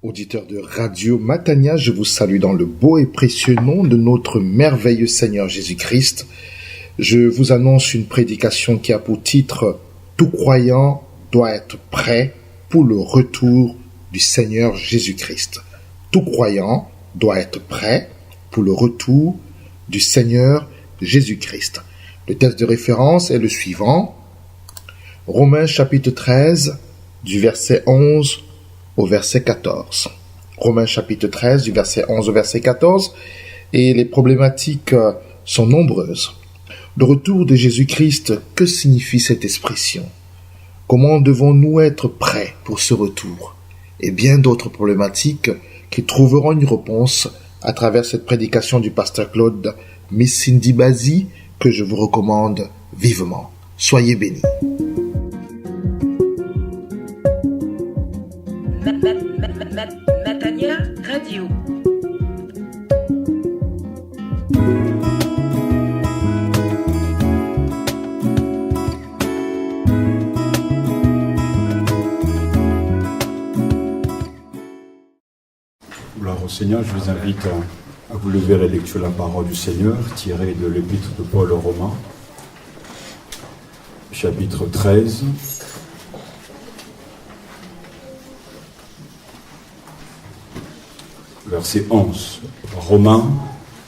Auditeurs de Radio Matania, je vous salue dans le beau et précieux nom de notre merveilleux Seigneur Jésus-Christ. Je vous annonce une prédication qui a pour titre « Tout croyant doit être prêt pour le retour du Seigneur Jésus-Christ ». Tout croyant doit être prêt pour le retour du Seigneur Jésus-Christ. Le texte de référence est le suivant. Romains chapitre 13, du verset 11 au verset 14. Romains chapitre 13, du verset 11 au verset 14. Et les problématiques sont nombreuses. Le retour de Jésus-Christ, que signifie cette expression? Comment devons-nous être prêts pour ce retour? Et bien d'autres problématiques qui trouveront une réponse à travers cette prédication du pasteur Claude Missindi-Bazi que je vous recommande vivement. Soyez bénis. Matania Radio. Gloire au Seigneur, je vous invite à vous lever à la lecture de la parole du Seigneur, tirée de l'épître de Paul aux Romains, chapitre 13. Verset 11. Romains,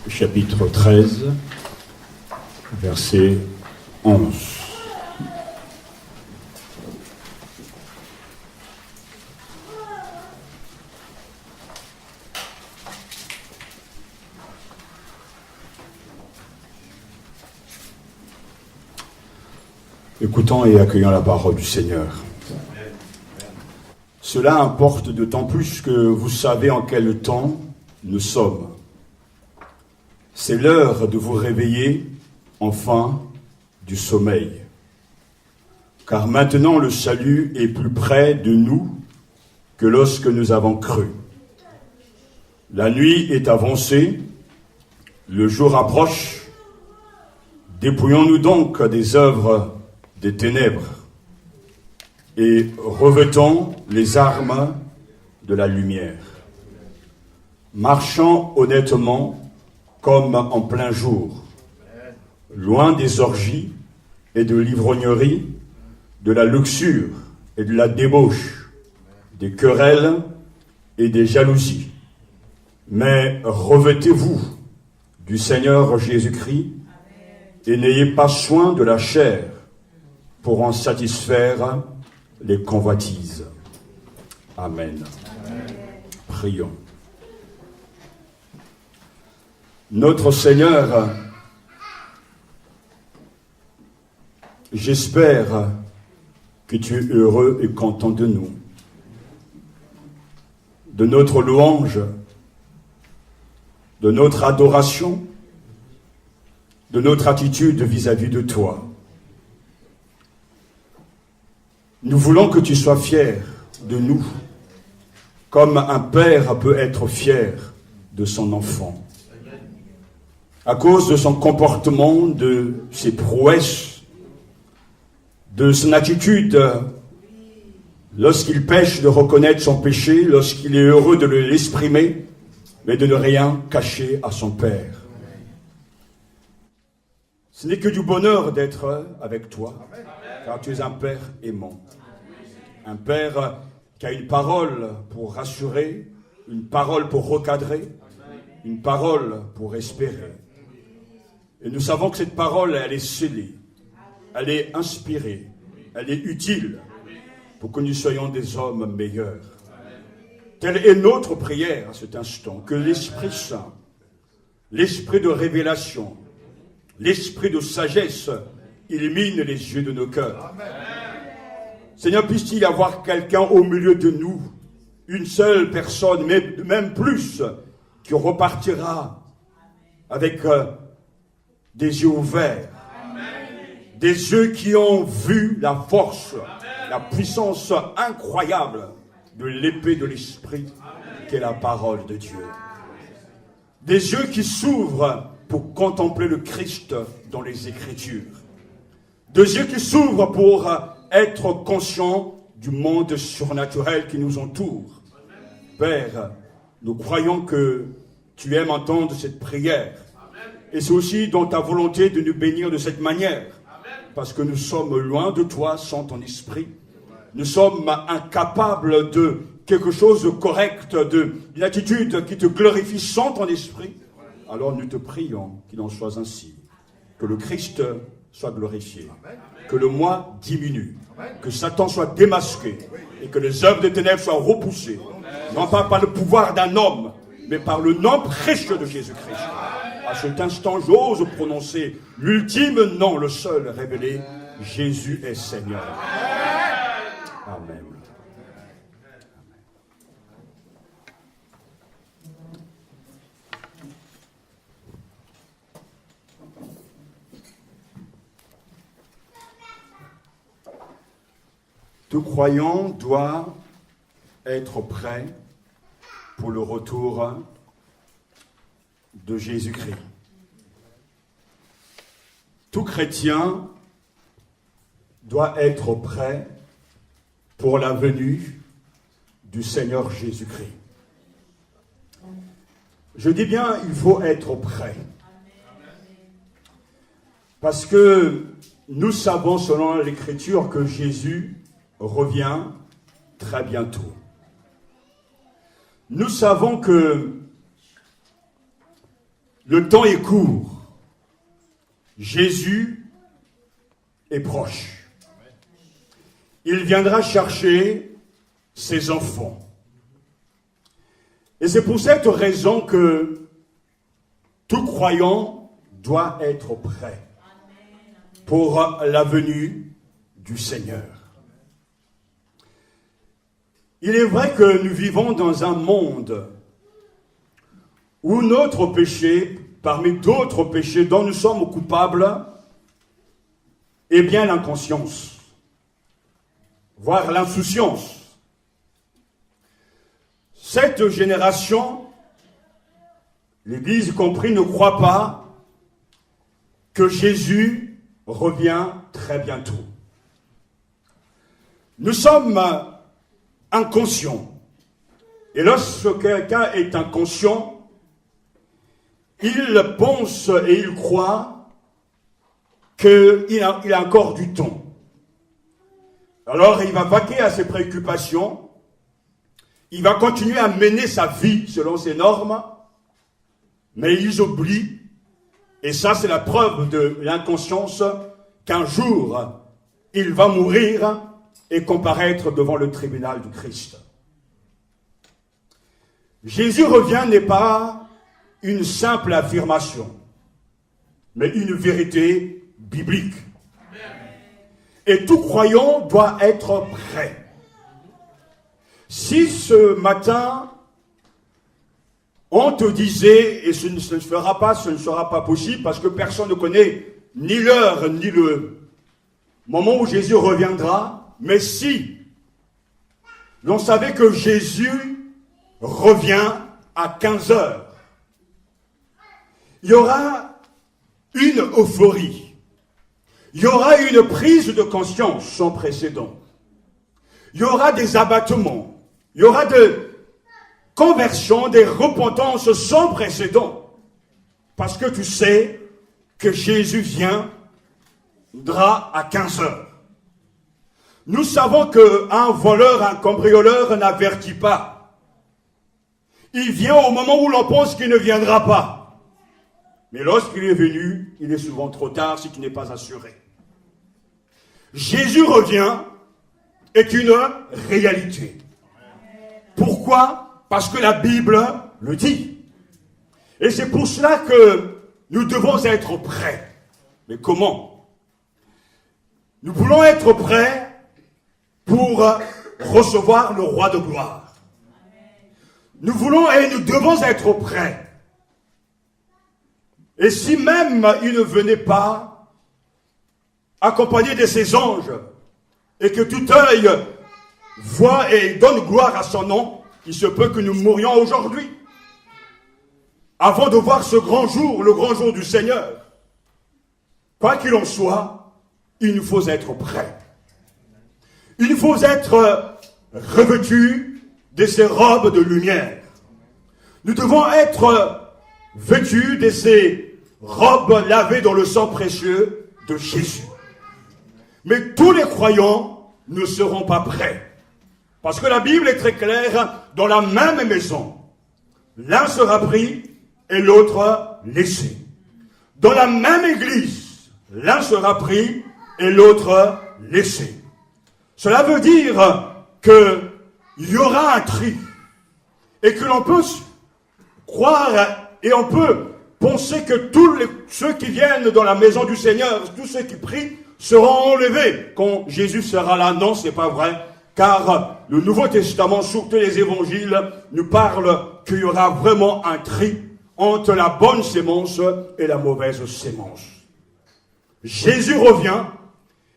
chapitre 13, verset 11. Écoutons et accueillons la parole du Seigneur. Cela importe d'autant plus que vous savez en quel temps nous sommes. C'est l'heure de vous réveiller, enfin, du sommeil. Car maintenant le salut est plus près de nous que lorsque nous avons cru. La nuit est avancée, le jour approche. Dépouillons-nous donc des œuvres des ténèbres et revêtons les armes de la lumière. Marchant honnêtement comme en plein jour, loin des orgies et de l'ivrognerie, de la luxure et de la débauche, des querelles et des jalousies. Mais revêtez-vous du Seigneur Jésus-Christ et n'ayez pas soin de la chair pour en satisfaire les convoitises. Amen. Prions. Notre Seigneur, j'espère que tu es heureux et content de nous, de notre louange, de notre adoration, de notre attitude vis-à-vis de toi. Nous voulons que tu sois fier de nous, comme un père peut être fier de son enfant. À cause de son comportement, de ses prouesses, de son attitude, lorsqu'il pêche, de reconnaître son péché, lorsqu'il est heureux de l'exprimer, mais de ne rien cacher à son père. Ce n'est que du bonheur d'être avec toi, car tu es un père aimant. Un père qui a une parole pour rassurer, une parole pour recadrer, une parole pour espérer. Et nous savons que cette parole, elle est scellée, elle est inspirée, elle est utile pour que nous soyons des hommes meilleurs. Telle est notre prière à cet instant, que l'Esprit Saint, l'Esprit de révélation, l'Esprit de sagesse illumine les yeux de nos cœurs. Amen. Seigneur, puisse-t-il y avoir quelqu'un au milieu de nous, une seule personne, mais même plus, qui repartira avec des yeux ouverts, des yeux qui ont vu la force, la puissance incroyable de l'épée de l'Esprit, qui est la parole de Dieu. Des yeux qui s'ouvrent pour contempler le Christ dans les Écritures. Des yeux qui s'ouvrent pour être conscients du monde surnaturel qui nous entoure. Père, nous croyons que tu aimes entendre cette prière. Et c'est aussi dans ta volonté de nous bénir de cette manière. Parce que nous sommes loin de toi sans ton esprit. Nous sommes incapables de quelque chose de correct, d'une attitude qui te glorifie sans ton esprit. Alors nous te prions qu'il en soit ainsi. Que le Christ soit glorifié. Que le moi diminue. Que Satan soit démasqué. Et que les œuvres des ténèbres soient repoussées. Non pas par le pouvoir d'un homme, mais par le nom précieux de Jésus-Christ. À cet instant, j'ose prononcer l'ultime nom, le seul révélé. Jésus est Seigneur. Amen. Tout croyant doit être prêt pour le retour de Jésus-Christ. Tout chrétien doit être prêt pour la venue du Seigneur Jésus-Christ. Je dis bien, il faut être prêt. Parce que nous savons, selon l'Écriture, que Jésus revient très bientôt. Nous savons que le temps est court. Jésus est proche. Il viendra chercher ses enfants. Et c'est pour cette raison que tout croyant doit être prêt pour la venue du Seigneur. Il est vrai que nous vivons dans un monde où notre péché, parmi d'autres péchés dont nous sommes coupables, est bien l'inconscience, voire l'insouciance. Cette génération, l'Église compris, ne croit pas que Jésus revient très bientôt. Nous sommes inconscients. Et lorsque quelqu'un est inconscient, il pense et il croit qu'il a encore du temps. Alors il va vaquer à ses préoccupations, il va continuer à mener sa vie selon ses normes, mais ils oublient, et ça c'est la preuve de l'inconscience, qu'un jour il va mourir et comparaître devant le tribunal du Christ. Jésus revient n'est pas une simple affirmation, mais une vérité biblique. Et tout croyant doit être prêt. Si ce matin, on te disait, et ce ne sera pas possible, parce que personne ne connaît ni l'heure, ni le moment où Jésus reviendra, mais si l'on savait que Jésus revient à 15 heures, il y aura une euphorie, il y aura une prise de conscience sans précédent, il y aura des abattements, il y aura des conversions, des repentances sans précédent, parce que tu sais que Jésus viendra à 15 heures. Nous savons qu'un voleur, un cambrioleur n'avertit pas. Il vient au moment où l'on pense qu'il ne viendra pas. Mais lorsqu'il est venu, il est souvent trop tard si tu n'es pas assuré. Jésus revient est une réalité. Pourquoi? Parce que la Bible le dit. Et c'est pour cela que nous devons être prêts. Mais comment? Nous voulons être prêts pour recevoir le roi de gloire. Nous voulons et nous devons être prêts. Et si même il ne venait pas accompagné de ses anges, et que tout œil voit et donne gloire à son nom, il se peut que nous mourions aujourd'hui, avant de voir ce grand jour, le grand jour du Seigneur. Quoi qu'il en soit, il nous faut être prêts. Il faut être revêtus de ces robes de lumière. Nous devons être vêtus de ces robes lavées dans le sang précieux de Jésus. Mais tous les croyants ne seront pas prêts. Parce que la Bible est très claire, dans la même maison, l'un sera pris et l'autre laissé. Dans la même église, l'un sera pris et l'autre laissé. Cela veut dire qu'il y aura un tri et que l'on peut croire et on peut penser que tous ceux qui viennent dans la maison du Seigneur, tous ceux qui prient, seront enlevés quand Jésus sera là. Non, c'est pas vrai, car le Nouveau Testament, surtout les évangiles, nous parle qu'il y aura vraiment un tri entre la bonne sémence et la mauvaise sémence. Jésus revient,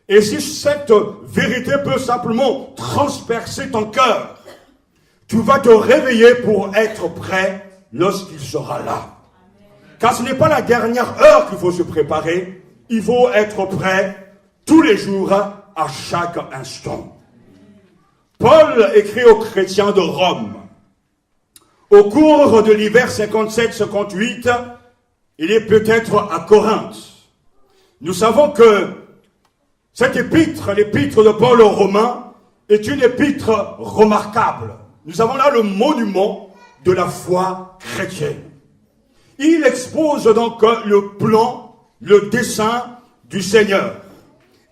et si cette vérité peut simplement transpercer ton cœur, tu vas te réveiller pour être prêt lorsqu'il sera là. Car ce n'est pas la dernière heure qu'il faut se préparer, il faut être prêt tous les jours, à chaque instant. Paul écrit aux chrétiens de Rome. Au cours de l'hiver 57-58, il est peut-être à Corinthe. Nous savons que cette épître, l'épître de Paul aux Romains, est une épître remarquable. Nous avons là le monument de la foi chrétienne. Il expose donc le plan, le dessein du Seigneur.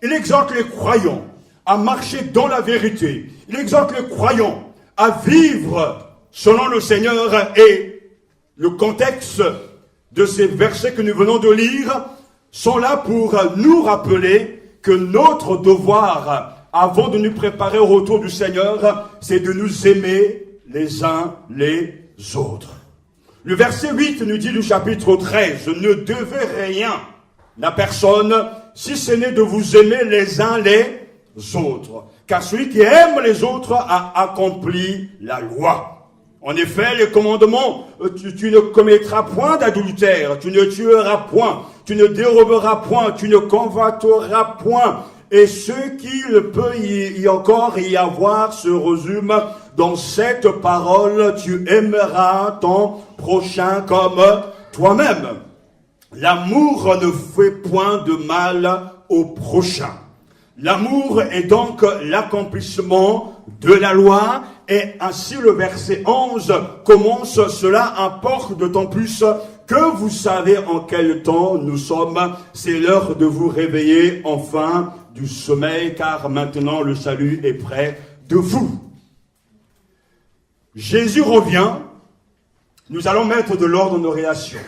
Il exhorte les croyants à marcher dans la vérité. Il exhorte les croyants à vivre selon le Seigneur, et le contexte de ces versets que nous venons de lire sont là pour nous rappeler que notre devoir, avant de nous préparer au retour du Seigneur, c'est de nous aimer les uns les autres. Le verset 8 nous dit du chapitre 13, « Ne devez rien à personne, si ce n'est de vous aimer les uns les autres. Car celui qui aime les autres a accompli la loi. » En effet, les commandements, tu ne commettras point d'adultère, tu ne tueras point, tu ne déroberas point, tu ne convoiteras point. Et ce qu'il peut y encore y avoir se résume dans cette parole, tu aimeras ton prochain comme toi-même. L'amour ne fait point de mal au prochain. L'amour est donc l'accomplissement de la loi, et ainsi le verset 11 commence: « Cela importe d'autant plus que vous savez en quel temps nous sommes. C'est l'heure de vous réveiller enfin du sommeil, car maintenant le salut est près de vous. » Jésus revient, nous allons mettre de l'ordre dans nos relations,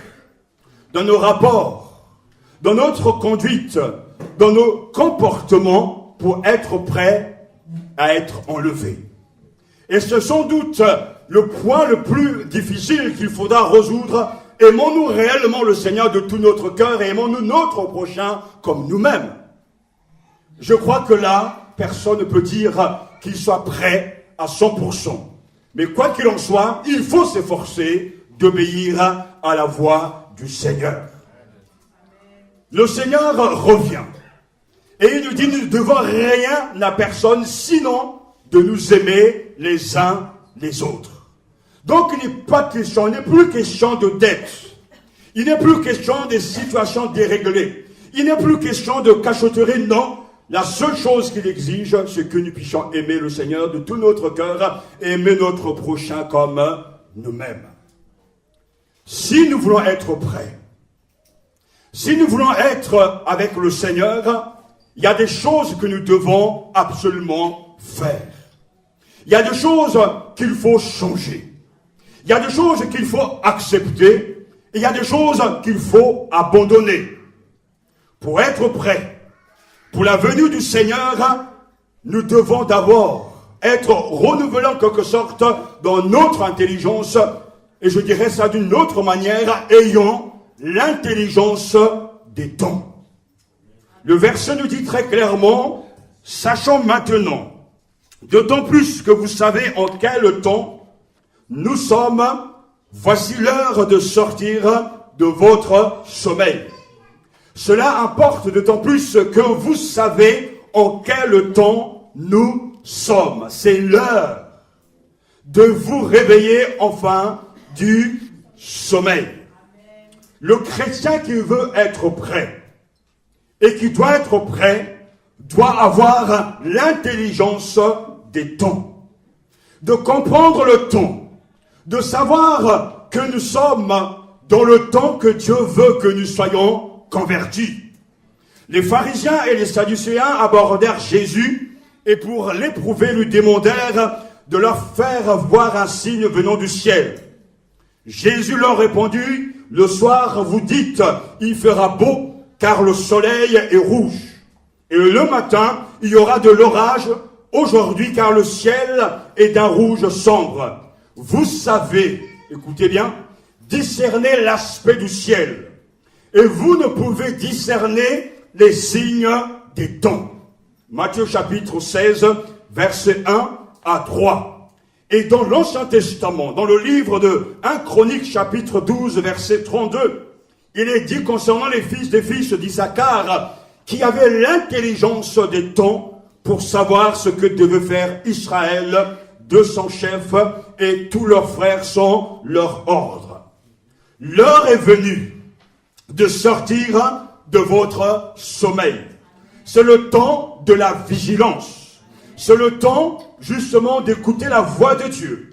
dans nos rapports, dans notre conduite, dans nos comportements, pour être prêts à être enlevés. Et c'est sans doute le point le plus difficile qu'il faudra résoudre. Aimons-nous réellement le Seigneur de tout notre cœur et aimons-nous notre prochain comme nous-mêmes? Je crois que là, personne ne peut dire qu'il soit prêt à 100%. Mais quoi qu'il en soit, il faut s'efforcer d'obéir à la voix du Seigneur. Le Seigneur revient. Et il nous dit, nous ne devons rien à personne, sinon de nous aimer les uns les autres. Donc il n'est pas question, il n'est plus question de dette. Il n'est plus question des situations déréglées. Il n'est plus question de cachotterie, non. La seule chose qu'il exige, c'est que nous puissions aimer le Seigneur de tout notre cœur et aimer notre prochain comme nous-mêmes. Si nous voulons être prêts, si nous voulons être avec le Seigneur, il y a des choses que nous devons absolument faire. Il y a des choses qu'il faut changer. Il y a des choses qu'il faut accepter. Et il y a des choses qu'il faut abandonner. Pour être prêts, pour la venue du Seigneur, nous devons d'abord être renouvelés en quelque sorte dans notre intelligence. Et je dirais ça d'une autre manière, ayant l'intelligence des temps. Le verset nous dit très clairement, sachant maintenant, d'autant plus que vous savez en quel temps nous sommes, voici l'heure de sortir de votre sommeil. Cela importe d'autant plus que vous savez en quel temps nous sommes. C'est l'heure de vous réveiller enfin du sommeil. Le chrétien qui veut être prêt et qui doit être prêt doit avoir l'intelligence des temps, de comprendre le temps, de savoir que nous sommes dans le temps que Dieu veut que nous soyons convertis. Les pharisiens et les sadducéens abordèrent Jésus et pour l'éprouver lui demandèrent de leur faire voir un signe venant du ciel. Jésus leur répondit, le soir vous dites, il fera beau car le soleil est rouge. Et le matin, il y aura de l'orage aujourd'hui car le ciel est d'un rouge sombre. Vous savez, écoutez bien, discerner l'aspect du ciel. Et vous ne pouvez discerner les signes des temps. Matthieu chapitre 16, versets 1 à 3. Et dans l'Ancien Testament, dans le livre de 1 Chronique chapitre 12, verset 32, il est dit concernant les fils des fils d'Issachar qui avaient l'intelligence des temps pour savoir ce que devait faire Israël de son chef et tous leurs frères sont leur ordre. L'heure est venue de sortir de votre sommeil. C'est le temps de la vigilance. C'est le temps justement d'écouter la voix de Dieu.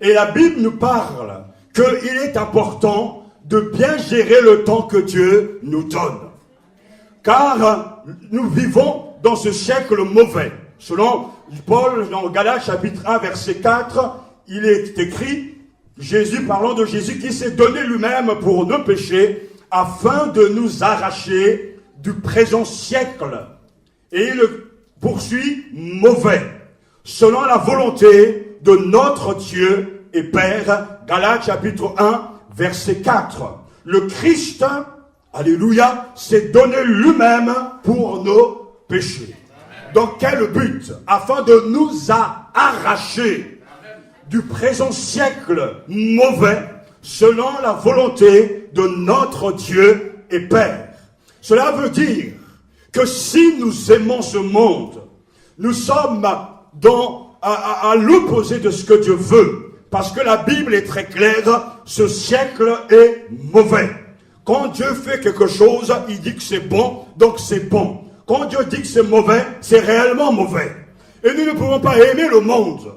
Et la Bible nous parle qu'il est important de bien gérer le temps que Dieu nous donne. Car nous vivons dans ce siècle mauvais. Selon Paul, dans Galates chapitre 1, verset 4, il est écrit, Jésus parlant de Jésus qui s'est donné lui-même pour nos péchés, afin de nous arracher du présent siècle. Et il poursuit mauvais, selon la volonté de notre Dieu et Père. Galates chapitre 1, verset 4. Le Christ, alléluia, s'est donné lui-même pour nos péchés. Dans quel but? Afin de nous arracher du présent siècle mauvais, selon la volonté de notre Dieu et Père. Cela veut dire que si nous aimons ce monde, nous sommes à l'opposé de ce que Dieu veut. Parce que la Bible est très claire, ce siècle est mauvais. Quand Dieu fait quelque chose, il dit que c'est bon, donc c'est bon. Quand Dieu dit que c'est mauvais, c'est réellement mauvais. Et nous ne pouvons pas aimer le monde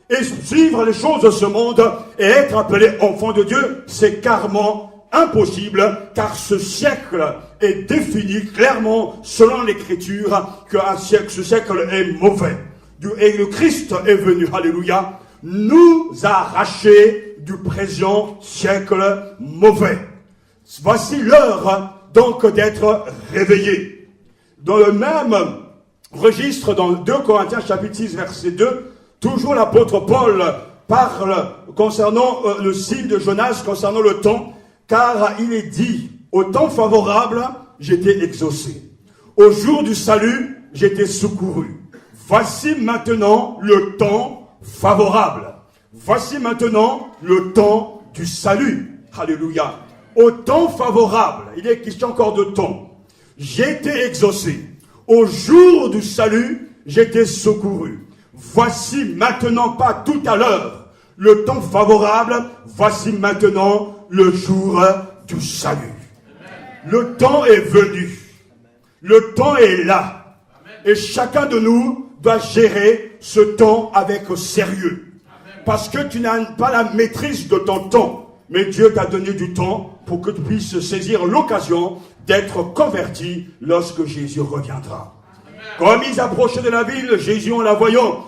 et suivre les choses de ce monde et être appelé enfant de Dieu, c'est carrément impossible, car ce siècle est défini clairement selon l'Écriture que ce siècle est mauvais. Et le Christ est venu, alléluia, nous arracher du présent siècle mauvais. Voici l'heure donc d'être réveillé. Dans le même registre, dans 2 Corinthiens chapitre 6 verset 2, toujours l'apôtre Paul parle concernant le signe de Jonas, concernant le temps, car il est dit, au temps favorable, j'étais exaucé. Au jour du salut, j'étais secouru. Voici maintenant le temps favorable. Voici maintenant le temps du salut. Alléluia. Au temps favorable, il est question encore de temps. J'étais exaucé. Au jour du salut, j'étais secouru. Voici maintenant, pas tout à l'heure, le temps favorable. Voici maintenant le jour du salut. Le temps est venu. Le temps est là. Et chacun de nous doit gérer ce temps avec sérieux. Parce que tu n'as pas la maîtrise de ton temps. Mais Dieu t'a donné du temps pour que tu puisses saisir l'occasion d'être converti lorsque Jésus reviendra. Comme ils approchaient de la ville, Jésus, en la voyant,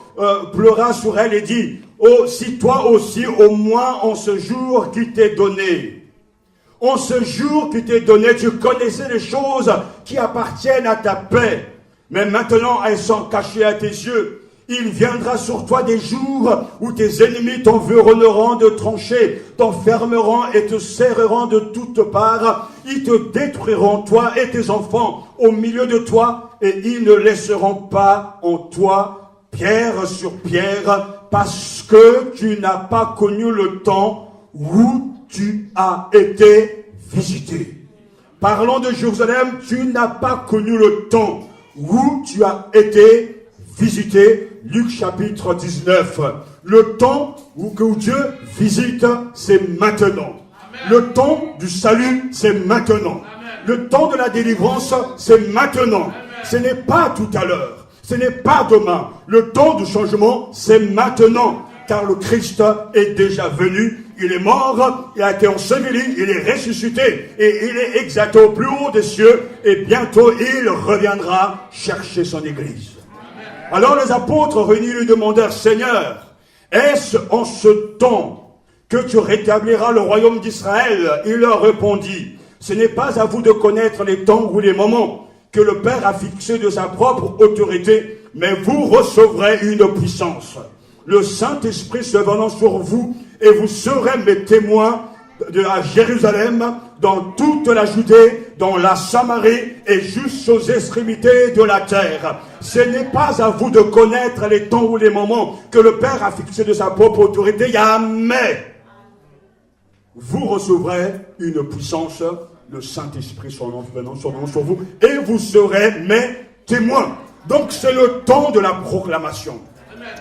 pleura sur elle et dit, « Oh, si toi aussi, au moins en ce jour qui t'est donné, en ce jour qui t'est donné, tu connaissais les choses qui appartiennent à ta paix. Mais maintenant, elles sont cachées à tes yeux. Il viendra sur toi des jours où tes ennemis t'environneront de tranchées, t'enfermeront et te serreront de toutes parts. Ils te détruiront, toi et tes enfants, au milieu de toi, et ils ne laisseront pas en toi pierre sur pierre, parce que tu n'as pas connu le temps où tu as été visité. » Parlons de Jérusalem, tu n'as pas connu le temps où tu as été visité. Luc chapitre 19, Le temps où Dieu visite, c'est maintenant. Le temps du salut, c'est maintenant. Le temps de la délivrance, c'est maintenant. Ce n'est pas tout à l'heure. Ce n'est pas demain. Le temps du changement, c'est maintenant. Car le Christ est déjà venu. Il est mort, il a été enseveli, il est ressuscité. Et il est exalté au plus haut des cieux. Et bientôt, il reviendra chercher son église. Alors les apôtres réunis lui demandèrent, Seigneur, est-ce en ce temps que tu rétabliras le royaume d'Israël? Il leur répondit, ce n'est pas à vous de connaître les temps ou les moments que le Père a fixés de sa propre autorité, mais vous recevrez une puissance. Le Saint-Esprit se venant sur vous, et vous serez mes témoins à Jérusalem, dans toute la Judée, dans la Samarie et jusqu'aux extrémités de la terre. Ce n'est pas à vous de connaître les temps ou les moments que le Père a fixés de sa propre autorité, mais vous recevrez une puissance, le Saint-Esprit venant sur vous, et vous serez mes témoins. Donc c'est le temps de la proclamation.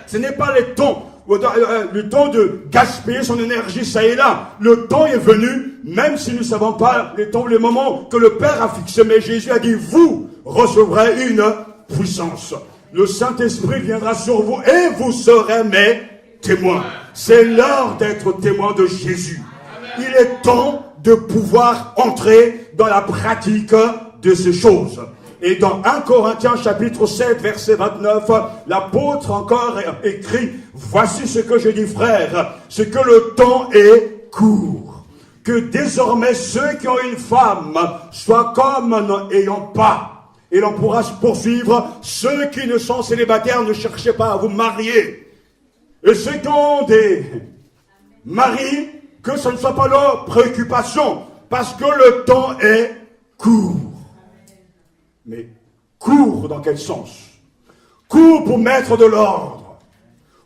Ce n'est pas le temps de gaspiller son énergie ça et là. Le temps est venu, même si nous ne savons pas les temps ou les moments que le Père a fixé. Mais Jésus a dit, vous recevrez une puissance. Le Saint-Esprit viendra sur vous et vous serez mes témoins. C'est l'heure d'être témoin de Jésus. Il est temps de pouvoir entrer dans la pratique de ces choses. Et dans 1 Corinthiens chapitre 7 verset 29, l'apôtre encore écrit, voici ce que je dis frères, c'est que le temps est court. Que désormais ceux qui ont une femme soient comme n'ayant pas. Et l'on pourra se poursuivre, ceux qui ne sont célibataires ne cherchez pas à vous marier. Et ceux qui ont des maris, que ce ne soit pas leur préoccupation, parce que le temps est court. Mais court dans quel sens? Court pour mettre de l'ordre,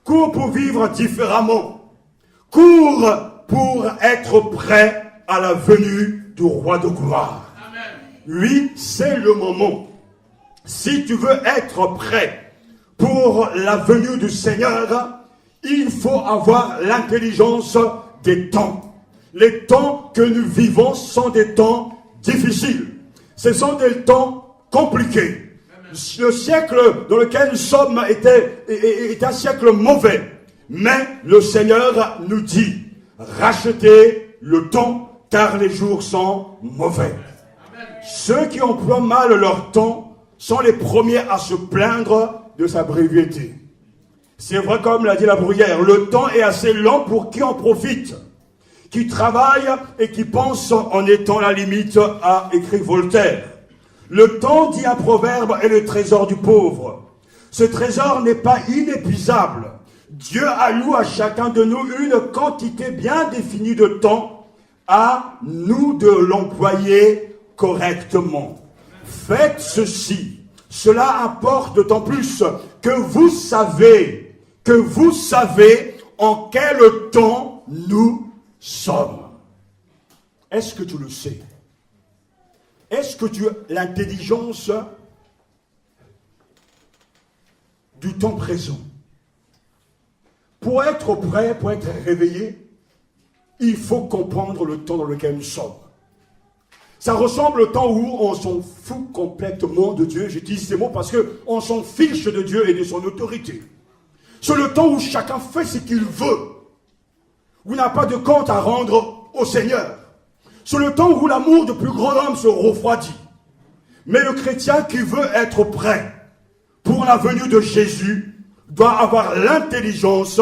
court pour vivre différemment, court pour être prêt à la venue du roi de gloire. Oui, c'est le moment. Si tu veux être prêt pour la venue du Seigneur, il faut avoir l'intelligence des temps. Les temps que nous vivons sont des temps difficiles. Ce sont des temps compliqué. Le siècle dans lequel nous sommes est un siècle mauvais. Mais le Seigneur nous dit, rachetez le temps car les jours sont mauvais. Ceux qui emploient mal leur temps sont les premiers à se plaindre de sa brièveté. C'est vrai comme l'a dit la Bruyère, le temps est assez lent pour qui en profite, qui travaille et qui pense en étant la limite, a écrit Voltaire. Le temps, dit un proverbe, est le trésor du pauvre. Ce trésor n'est pas inépuisable. Dieu alloue à chacun de nous une quantité bien définie de temps, à nous de l'employer correctement. Faites ceci. Cela importe d'autant plus que vous savez en quel temps nous sommes. Est-ce que tu le sais? Est-ce que tu as l'intelligence du temps présent? Pour être prêt, pour être réveillé, il faut comprendre le temps dans lequel nous sommes. Ça ressemble au temps où on s'en fout complètement de Dieu. J'utilise ces mots parce qu'on s'en fiche de Dieu et de son autorité. C'est le temps où chacun fait ce qu'il veut. Où il n'a pas de compte à rendre au Seigneur. C'est le temps où l'amour du plus grand homme se refroidit. Mais le chrétien qui veut être prêt pour la venue de Jésus doit avoir l'intelligence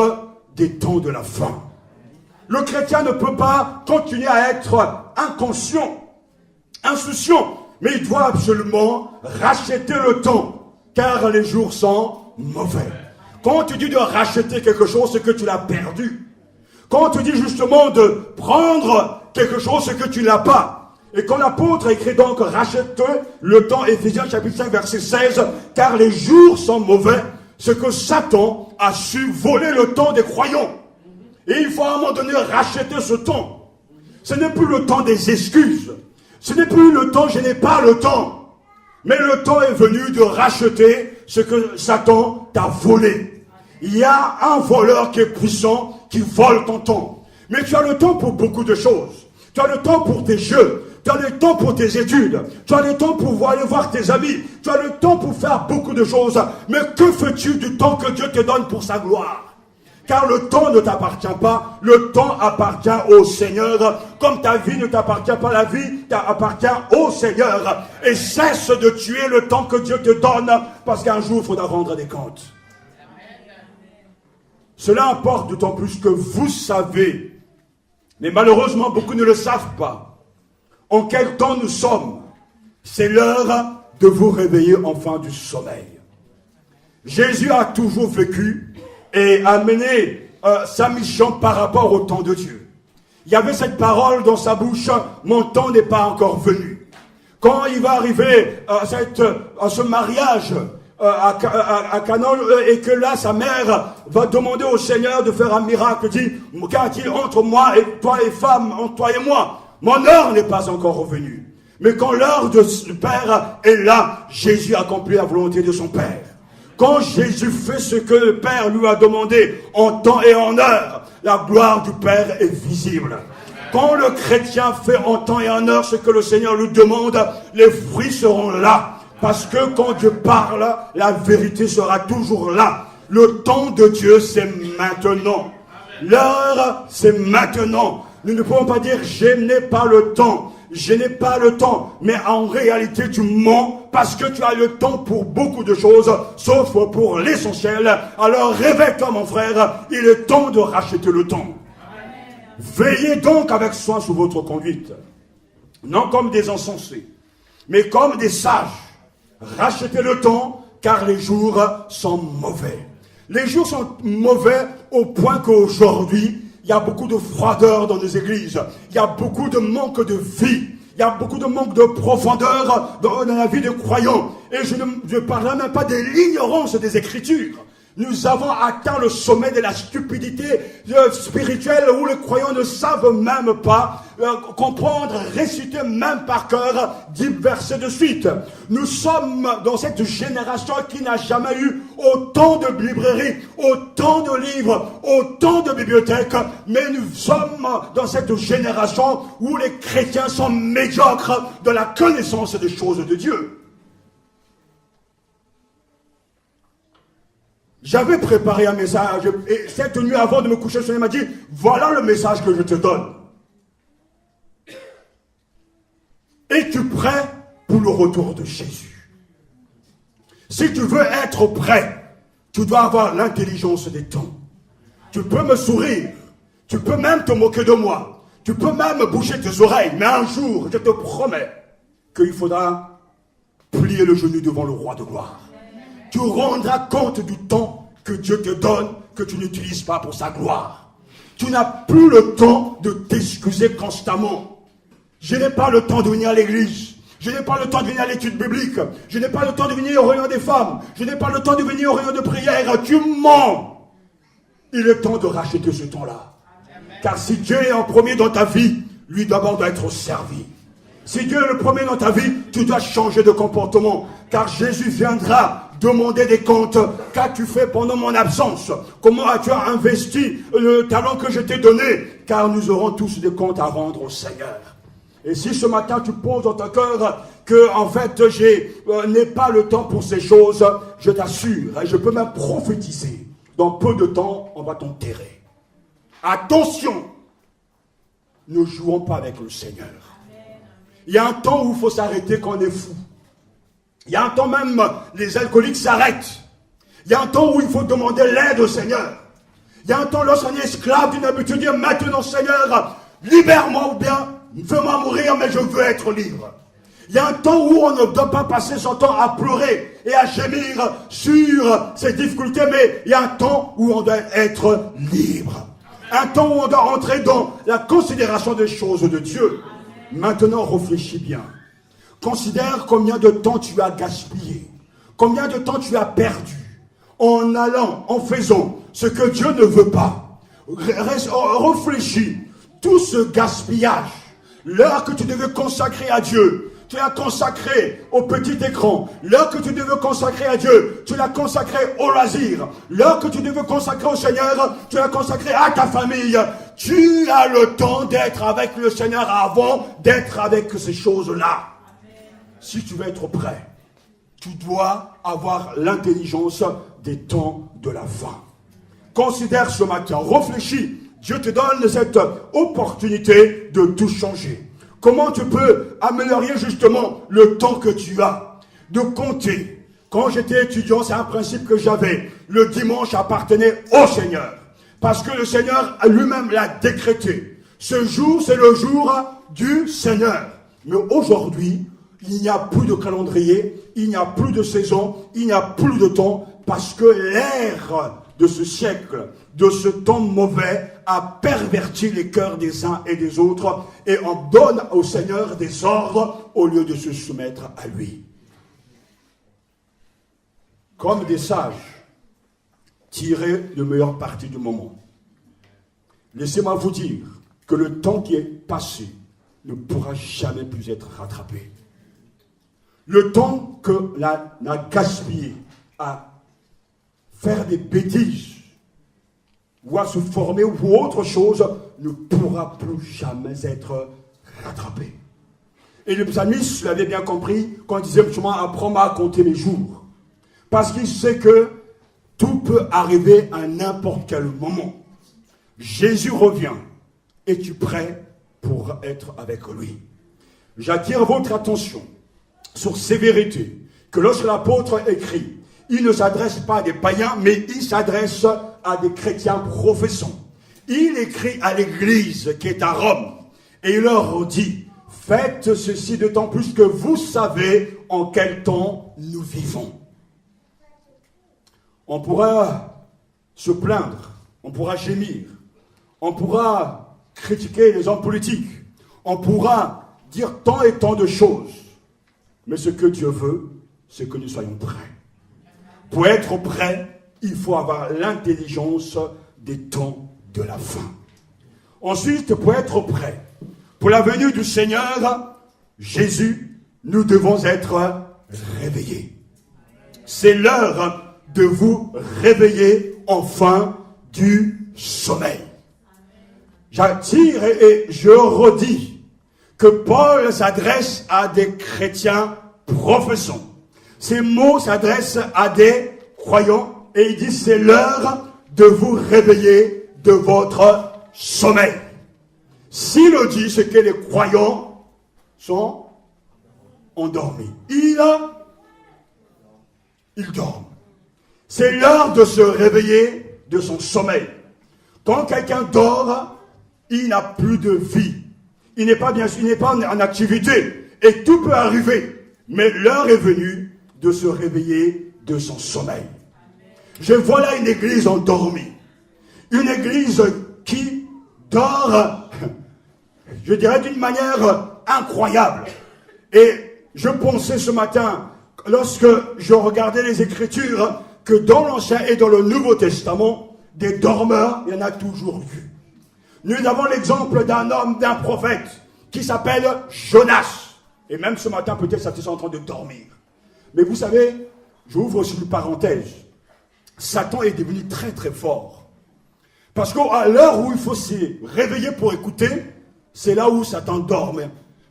des temps de la fin. Le chrétien ne peut pas continuer à être inconscient, insouciant, mais il doit absolument racheter le temps, car les jours sont mauvais. Quand tu dis de racheter quelque chose, c'est que tu l'as perdu. Quand tu dis justement de prendre quelque chose, c'est que tu ne l'as pas. Et quand l'apôtre écrit donc, rachète le temps, Éphésiens chapitre 5 verset 16, car les jours sont mauvais, c'est que Satan a su voler le temps des croyants. Et il faut à un moment donné racheter ce temps. Ce n'est plus le temps des excuses. Ce n'est plus le temps, je n'ai pas le temps. Mais le temps est venu de racheter ce que Satan t'a volé. Il y a un voleur qui est puissant, qui vole ton temps. Mais tu as le temps pour beaucoup de choses. Tu as le temps pour tes jeux. Tu as le temps pour tes études. Tu as le temps pour aller voir tes amis. Tu as le temps pour faire beaucoup de choses. Mais que fais-tu du temps que Dieu te donne pour sa gloire? Car le temps ne t'appartient pas. Le temps appartient au Seigneur. Comme ta vie ne t'appartient pas, la vie t'appartient au Seigneur. Et cesse de tuer le temps que Dieu te donne. Parce qu'un jour, il faudra rendre des comptes. Cela importe d'autant plus que vous savez, mais malheureusement beaucoup ne le savent pas, en quel temps nous sommes. C'est l'heure de vous réveiller enfin du sommeil. Jésus a toujours vécu et a mené sa mission par rapport au temps de Dieu. Il y avait cette parole dans sa bouche, mon temps n'est pas encore venu. Quand il va arriver à ce mariage, à Canaan, et que là sa mère va demander au Seigneur de faire un miracle, dit, qu'y a-t-il entre moi et toi et femme, entre toi et moi? Mon heure n'est pas encore revenue. Mais quand l'heure du Père est là, Jésus accomplit la volonté de son Père. Quand Jésus fait ce que le Père lui a demandé en temps et en heure, la gloire du Père est visible. Quand le chrétien fait en temps et en heure ce que le Seigneur lui demande, les fruits seront là. Parce que quand Dieu parle, la vérité sera toujours là. Le temps de Dieu, c'est maintenant. L'heure, c'est maintenant. Nous ne pouvons pas dire, je n'ai pas le temps. Je n'ai pas le temps. Mais en réalité, tu mens parce que tu as le temps pour beaucoup de choses, sauf pour l'essentiel. Alors réveille-toi, mon frère. Il est temps de racheter le temps. Veillez donc avec soin sur votre conduite. Non comme des insensés, mais comme des sages. Rachetez le temps, car les jours sont mauvais. Les jours sont mauvais au point qu'aujourd'hui, il y a beaucoup de froideur dans nos églises. Il y a beaucoup de manque de vie. Il y a beaucoup de manque de profondeur dans la vie des croyants. Et je ne parle même pas de l'ignorance des Écritures. Nous avons atteint le sommet de la stupidité spirituelle où les croyants ne savent même pas comprendre, réciter même par cœur 10 versets de suite. Nous sommes dans cette génération qui n'a jamais eu autant de librairies, autant de livres, autant de bibliothèques, mais nous sommes dans cette génération où les chrétiens sont médiocres de la connaissance des choses de Dieu. J'avais préparé un message, et cette nuit avant de me coucher, le Seigneur m'a dit, voilà le message que je te donne. Es-tu prêt pour le retour de Jésus? Si tu veux être prêt, tu dois avoir l'intelligence des temps. Tu peux me sourire, tu peux même te moquer de moi, tu peux même bouger tes oreilles, mais un jour, je te promets qu'il faudra plier le genou devant le roi de gloire. Tu rendras compte du temps que Dieu te donne, que tu n'utilises pas pour sa gloire. Tu n'as plus le temps de t'excuser constamment. Je n'ai pas le temps de venir à l'église. Je n'ai pas le temps de venir à l'étude biblique. Je n'ai pas le temps de venir au réunion des femmes. Je n'ai pas le temps de venir au réunion de prière. Tu mens. Il est temps de racheter ce temps-là. Car si Dieu est en premier dans ta vie, lui d'abord doit être servi. Si Dieu est le premier dans ta vie, tu dois changer de comportement. Car Jésus viendra demander des comptes. Qu'as-tu fait pendant mon absence? Comment as-tu investi le talent que je t'ai donné? Car nous aurons tous des comptes à rendre au Seigneur. Et si ce matin tu poses dans ton cœur que en fait je n'ai pas le temps pour ces choses, je t'assure, et je peux même prophétiser, dans peu de temps on va t'enterrer. Attention, ne jouons pas avec le Seigneur. Il y a un temps où il faut s'arrêter quand on est fou. Il y a un temps même, les alcooliques s'arrêtent. Il y a un temps où il faut demander l'aide au Seigneur. Il y a un temps lorsqu'on est esclave d'une habitude, dire maintenant Seigneur, libère-moi ou bien fais-moi mourir, mais je veux être libre. Il y a un temps où on ne doit pas passer son temps à pleurer et à gémir sur ses difficultés, mais il y a un temps où on doit être libre. Un temps où on doit entrer dans la considération des choses de Dieu. Maintenant, réfléchis bien. Considère combien de temps tu as gaspillé. Combien de temps tu as perdu en allant, en faisant ce que Dieu ne veut pas. Réfléchis. Tout ce gaspillage, l'heure que tu devais consacrer à Dieu, tu l'as consacré au petit écran. L'heure que tu devais consacrer à Dieu, tu l'as consacré au loisir. L'heure que tu devais consacrer au Seigneur, tu l'as consacré à ta famille. Tu as le temps d'être avec le Seigneur avant d'être avec ces choses-là. Si tu veux être prêt, tu dois avoir l'intelligence des temps de la fin. Considère ce matin, réfléchis. Dieu te donne cette opportunité de tout changer. Comment tu peux améliorer justement le temps que tu as? De compter. Quand j'étais étudiant, c'est un principe que j'avais. Le dimanche appartenait au Seigneur. Parce que le Seigneur lui-même l'a décrété. Ce jour, c'est le jour du Seigneur. Mais aujourd'hui, il n'y a plus de calendrier, il n'y a plus de saison, il n'y a plus de temps, parce que l'ère de ce siècle, de ce temps mauvais, a perverti les cœurs des uns et des autres, et on donne au Seigneur des ordres au lieu de se soumettre à lui. Comme des sages, tirez le meilleur parti du moment. Laissez-moi vous dire que le temps qui est passé ne pourra jamais plus être rattrapé. Le temps que l'on a gaspillé à faire des bêtises ou à se former ou autre chose ne pourra plus jamais être rattrapé. Et le psalmiste l'avait bien compris quand il disait justement « Apprends-moi à compter mes jours ». Parce qu'il sait que tout peut arriver à n'importe quel moment. Jésus revient. Es-tu prêt pour être avec lui? J'attire votre attention sur ces vérités que lorsque l'apôtre écrit, il ne s'adresse pas à des païens, mais il s'adresse à des chrétiens professants. Il écrit à l'église qui est à Rome et il leur dit, faites ceci d'autant plus que vous savez en quel temps nous vivons. On pourra se plaindre, on pourra gémir, on pourra critiquer les hommes politiques, on pourra dire tant et tant de choses. Mais ce que Dieu veut, c'est que nous soyons prêts. Pour être prêts, il faut avoir l'intelligence des temps de la fin. Ensuite, pour être prêts, pour la venue du Seigneur, Jésus, nous devons être réveillés. C'est l'heure de vous réveiller enfin du sommeil. J'attire et je redis que Paul s'adresse à des chrétiens professants. Ces mots s'adressent à des croyants et il dit c'est l'heure de vous réveiller de votre sommeil. S'il le dit, c'est que les croyants sont endormis. Ils dorment. C'est l'heure de se réveiller de son sommeil. Quand quelqu'un dort, il n'a plus de vie. Il n'est pas en activité. Et tout peut arriver. Mais l'heure est venue de se réveiller de son sommeil. Je vois là une église endormie. Une église qui dort, je dirais d'une manière incroyable. Et je pensais ce matin, lorsque je regardais les Écritures, que dans l'Ancien et dans le Nouveau Testament, des dormeurs, il y en a toujours eu. Nous avons l'exemple d'un homme, d'un prophète, qui s'appelle Jonas. Et même ce matin, peut-être ça était en train de dormir. Mais vous savez, j'ouvre aussi une parenthèse. Satan est devenu très très fort. Parce qu'à l'heure où il faut se réveiller pour écouter, c'est là où Satan dorme.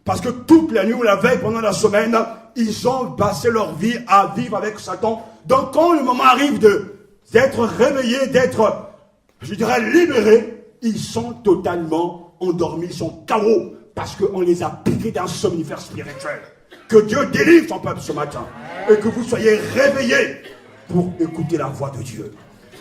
Parce que toute la nuit ou la veille, pendant la semaine, ils ont passé leur vie à vivre avec Satan. Donc quand le moment arrive d'être réveillés, d'être, je dirais, libérés, ils sont totalement endormis, ils sont KO. Parce qu'on les a piqués d'un somnifère spirituel. Que Dieu délivre son peuple ce matin. Et que vous soyez réveillés pour écouter la voix de Dieu.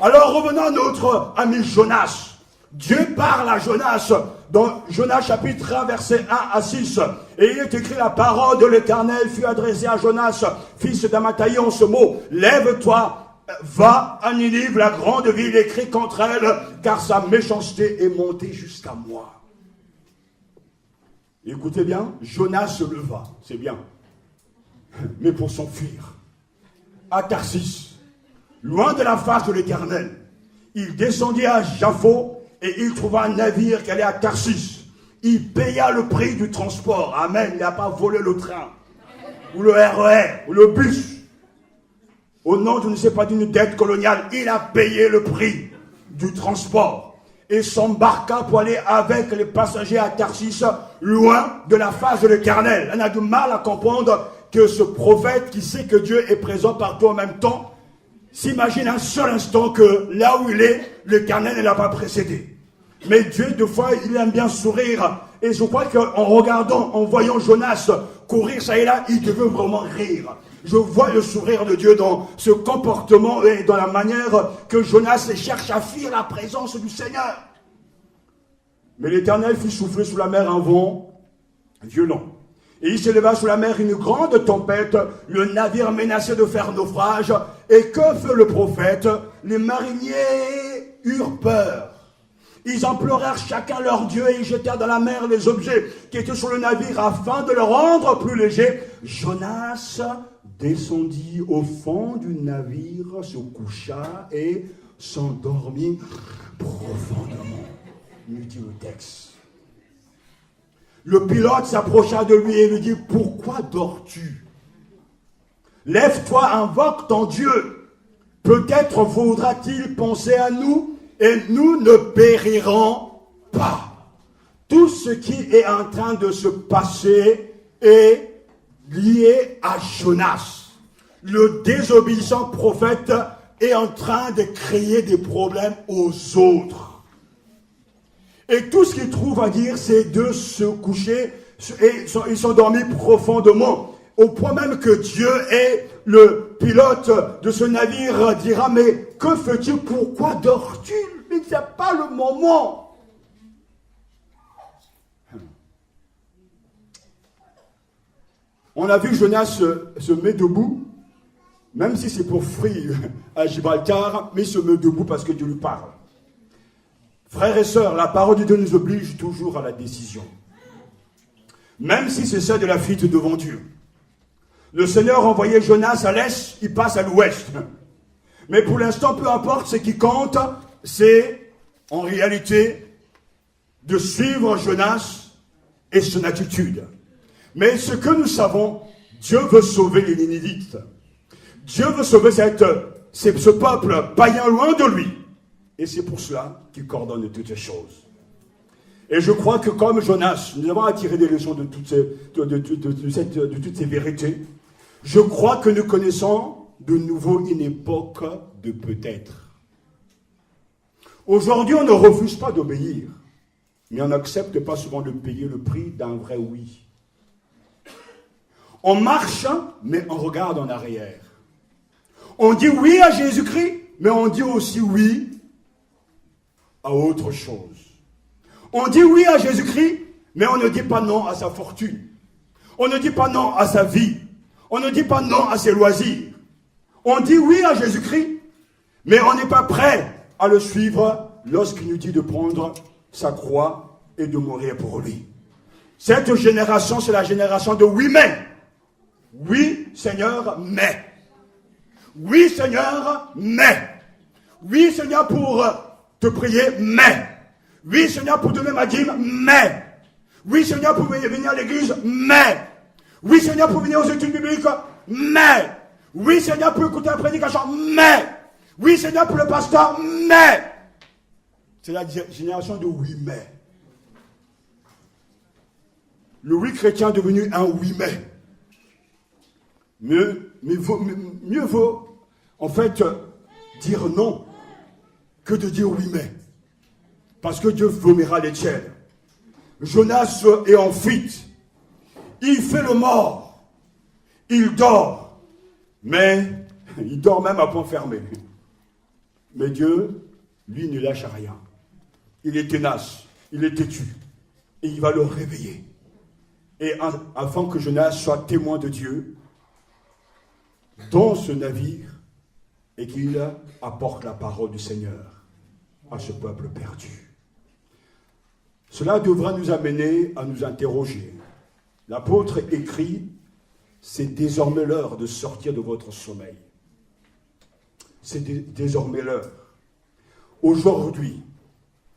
Alors revenons à notre ami Jonas. Dieu parle à Jonas dans Jonas chapitre 1 verset 1 à 6. Et il est écrit la parole de l'Éternel fut adressée à Jonas, fils d'Amittai en ce mot. Lève-toi, va à Ninive, la grande ville, et crie contre elle, car sa méchanceté est montée jusqu'à moi. Écoutez bien, Jonas se leva, c'est bien, mais pour s'enfuir à Tarsis, loin de la face de l'Éternel. Il descendit à Jaffo et il trouva un navire qui allait à Tarsis. Il paya le prix du transport. Amen, il n'a pas volé le train. ou le RER, ou le bus, au nom, je ne sais pas, d'une dette coloniale, il a payé le prix du transport et s'embarqua pour aller avec les passagers à Tarsis, loin de la face de l'Éternel. On a du mal à comprendre que ce prophète qui sait que Dieu est présent partout en même temps, s'imagine un seul instant que là où il est, l'Éternel ne l'a pas précédé. Mais Dieu, des fois, il aime bien sourire. Et je crois qu'en regardant, en voyant Jonas courir ça et là, il devait vraiment rire. Je vois le sourire de Dieu dans ce comportement et dans la manière que Jonas cherche à fuir la présence du Seigneur. Mais l'Éternel fit souffler sous la mer un vent violent. Et il s'éleva sous la mer une grande tempête, le navire menaçait de faire naufrage. Et que fait le prophète? Les mariniers eurent peur. Ils implorèrent chacun leur Dieu et ils jetèrent dans la mer les objets qui étaient sur le navire afin de le rendre plus léger. Jonas descendit au fond du navire, se coucha et s'endormit profondément, nous dit le texte. Le pilote s'approcha de lui et lui dit: pourquoi dors-tu? Lève-toi, invoque ton Dieu. Peut-être faudra-t-il penser à nous et nous ne périrons pas. Tout ce qui est en train de se passer est lié à Jonas. Le désobéissant prophète est en train de créer des problèmes aux autres. Et tout ce qu'il trouve à dire, c'est de se coucher et ils sont dormis profondément. Au point même que Dieu est le pilote de ce navire dira: mais que fais-tu? Pourquoi dors-tu? Mais ce n'est pas le moment. On a vu Jonas se met debout, même si c'est pour fuir à Gibraltar, mais il se met debout parce que Dieu lui parle. Frères et sœurs, la parole de Dieu nous oblige toujours à la décision. Même si c'est celle de la fuite devant Dieu. Le Seigneur envoyait Jonas à l'est, il passe à l'ouest. Mais pour l'instant, peu importe, ce qui compte, c'est en réalité de suivre Jonas et son attitude. Mais ce que nous savons, Dieu veut sauver les Nénélites. Dieu veut sauver ce peuple païen loin de lui. Et c'est pour cela qu'il coordonne toutes ces choses. Et je crois que comme Jonas, nous avons à tirer des leçons de toutes ces vérités. Je crois que nous connaissons de nouveau une époque de peut-être. Aujourd'hui, on ne refuse pas d'obéir, mais on n'accepte pas souvent de payer le prix d'un vrai oui. On marche, mais on regarde en arrière. On dit oui à Jésus-Christ, mais on dit aussi oui à autre chose. On dit oui à Jésus-Christ, mais on ne dit pas non à sa fortune. On ne dit pas non à sa vie. On ne dit pas non à ses loisirs. On dit oui à Jésus-Christ, mais on n'est pas prêt à le suivre lorsqu'il nous dit de prendre sa croix et de mourir pour lui. Cette génération, c'est la génération de oui mais. Oui Seigneur, mais. Oui Seigneur, mais. Oui Seigneur pour te prier, mais. Oui Seigneur pour donner ma dîme, mais. Oui Seigneur pour venir à l'église, mais. Oui Seigneur pour venir aux études bibliques, mais. Oui Seigneur pour écouter la prédication, mais. Oui Seigneur pour le pasteur, mais. C'est la génération de oui mais. Le oui chrétien est devenu un oui mais. Mieux vaut en fait dire non que de dire oui mais. Parce que Dieu vomira les tiens. Jonas est en fuite. Il fait le mort. Il dort. Mais il dort même à point fermé. Mais Dieu, lui, ne lâche rien. Il est tenace. Il est têtu. Et il va le réveiller. Et afin que Jonas soit témoin de Dieu dans ce navire et qu'il apporte la parole du Seigneur à ce peuple perdu. Cela devra nous amener à nous interroger. L'apôtre écrit: c'est désormais l'heure de sortir de votre sommeil. C'est désormais l'heure. Aujourd'hui,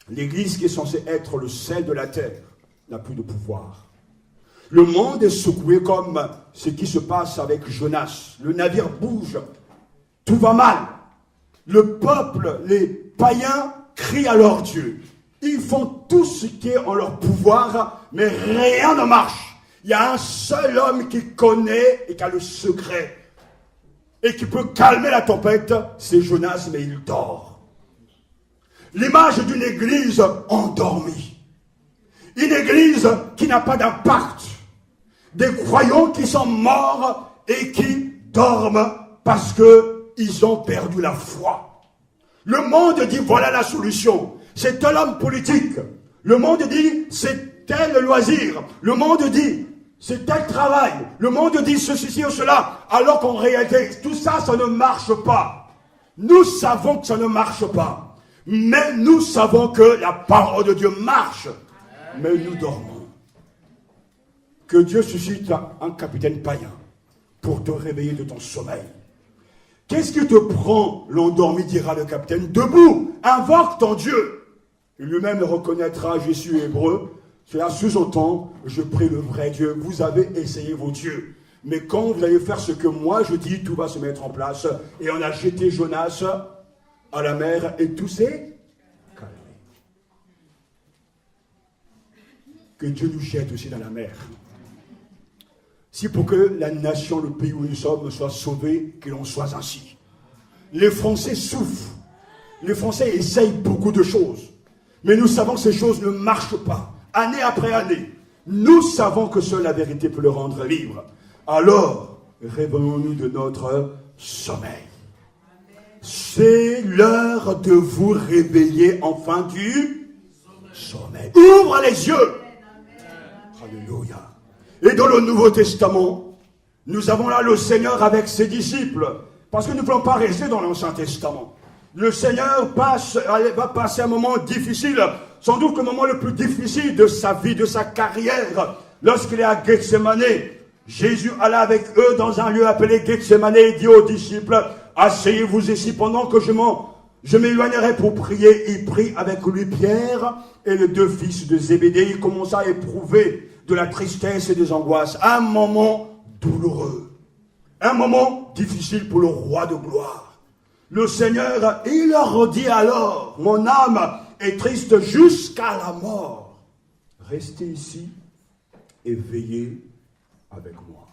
l'Église qui est censée être le sel de la terre n'a plus de pouvoir. Le monde est secoué comme ce qui se passe avec Jonas. Le navire bouge, tout va mal. Le peuple, les païens crient à leur Dieu. Ils font tout ce qui est en leur pouvoir, mais rien ne marche. Il y a un seul homme qui connaît et qui a le secret et qui peut calmer la tempête, c'est Jonas, mais il dort. L'image d'une église endormie. Une église qui n'a pas d'impact. Des croyants qui sont morts et qui dorment parce qu'ils ont perdu la foi. Le monde dit voilà la solution. C'est tel homme politique. Le monde dit c'est tel loisir. Le monde dit c'est tel travail. Le monde dit ceci ou cela. Alors qu'en réalité, tout ça, ça ne marche pas. Nous savons que ça ne marche pas. Mais nous savons que la parole de Dieu marche. Mais nous dormons. Que Dieu suscite un capitaine païen pour te réveiller de ton sommeil. Qu'est-ce qui te prend l'endormi, dira le capitaine? Debout, invoque ton Dieu. Il lui-même le reconnaîtra, je suis hébreu. Cela sous-entend, je prie le vrai Dieu. Vous avez essayé vos dieux. Mais quand vous allez faire ce que moi je dis, tout va se mettre en place. Et on a jeté Jonas à la mer et tout s'est calmé. Que Dieu nous jette aussi dans la mer. Si pour que la nation, le pays où nous sommes, soit sauvé, que l'on soit ainsi. Les Français souffrent. Les Français essayent beaucoup de choses. Mais nous savons que ces choses ne marchent pas. Année après année. Nous savons que seule la vérité peut le rendre libre. Alors, réveillons-nous de notre sommeil. C'est l'heure de vous réveiller enfin du sommeil. Ouvre les yeux. Alléluia. Et dans le Nouveau Testament, nous avons là le Seigneur avec ses disciples. Parce que nous ne voulons pas rester dans l'Ancien Testament. Le Seigneur va passer un moment difficile, sans doute le moment le plus difficile de sa vie, de sa carrière. Lorsqu'il est à Gethsémane, Jésus alla avec eux dans un lieu appelé Gethsémane et dit aux disciples, asseyez-vous ici pendant que je m'éloignerai pour prier. Il prit avec lui Pierre et les deux fils de Zébédée. Il commença à éprouver de la tristesse et des angoisses. Un moment douloureux. Un moment difficile pour le roi de gloire. Le Seigneur, il leur dit alors, mon âme est triste jusqu'à la mort. Restez ici et veillez avec moi.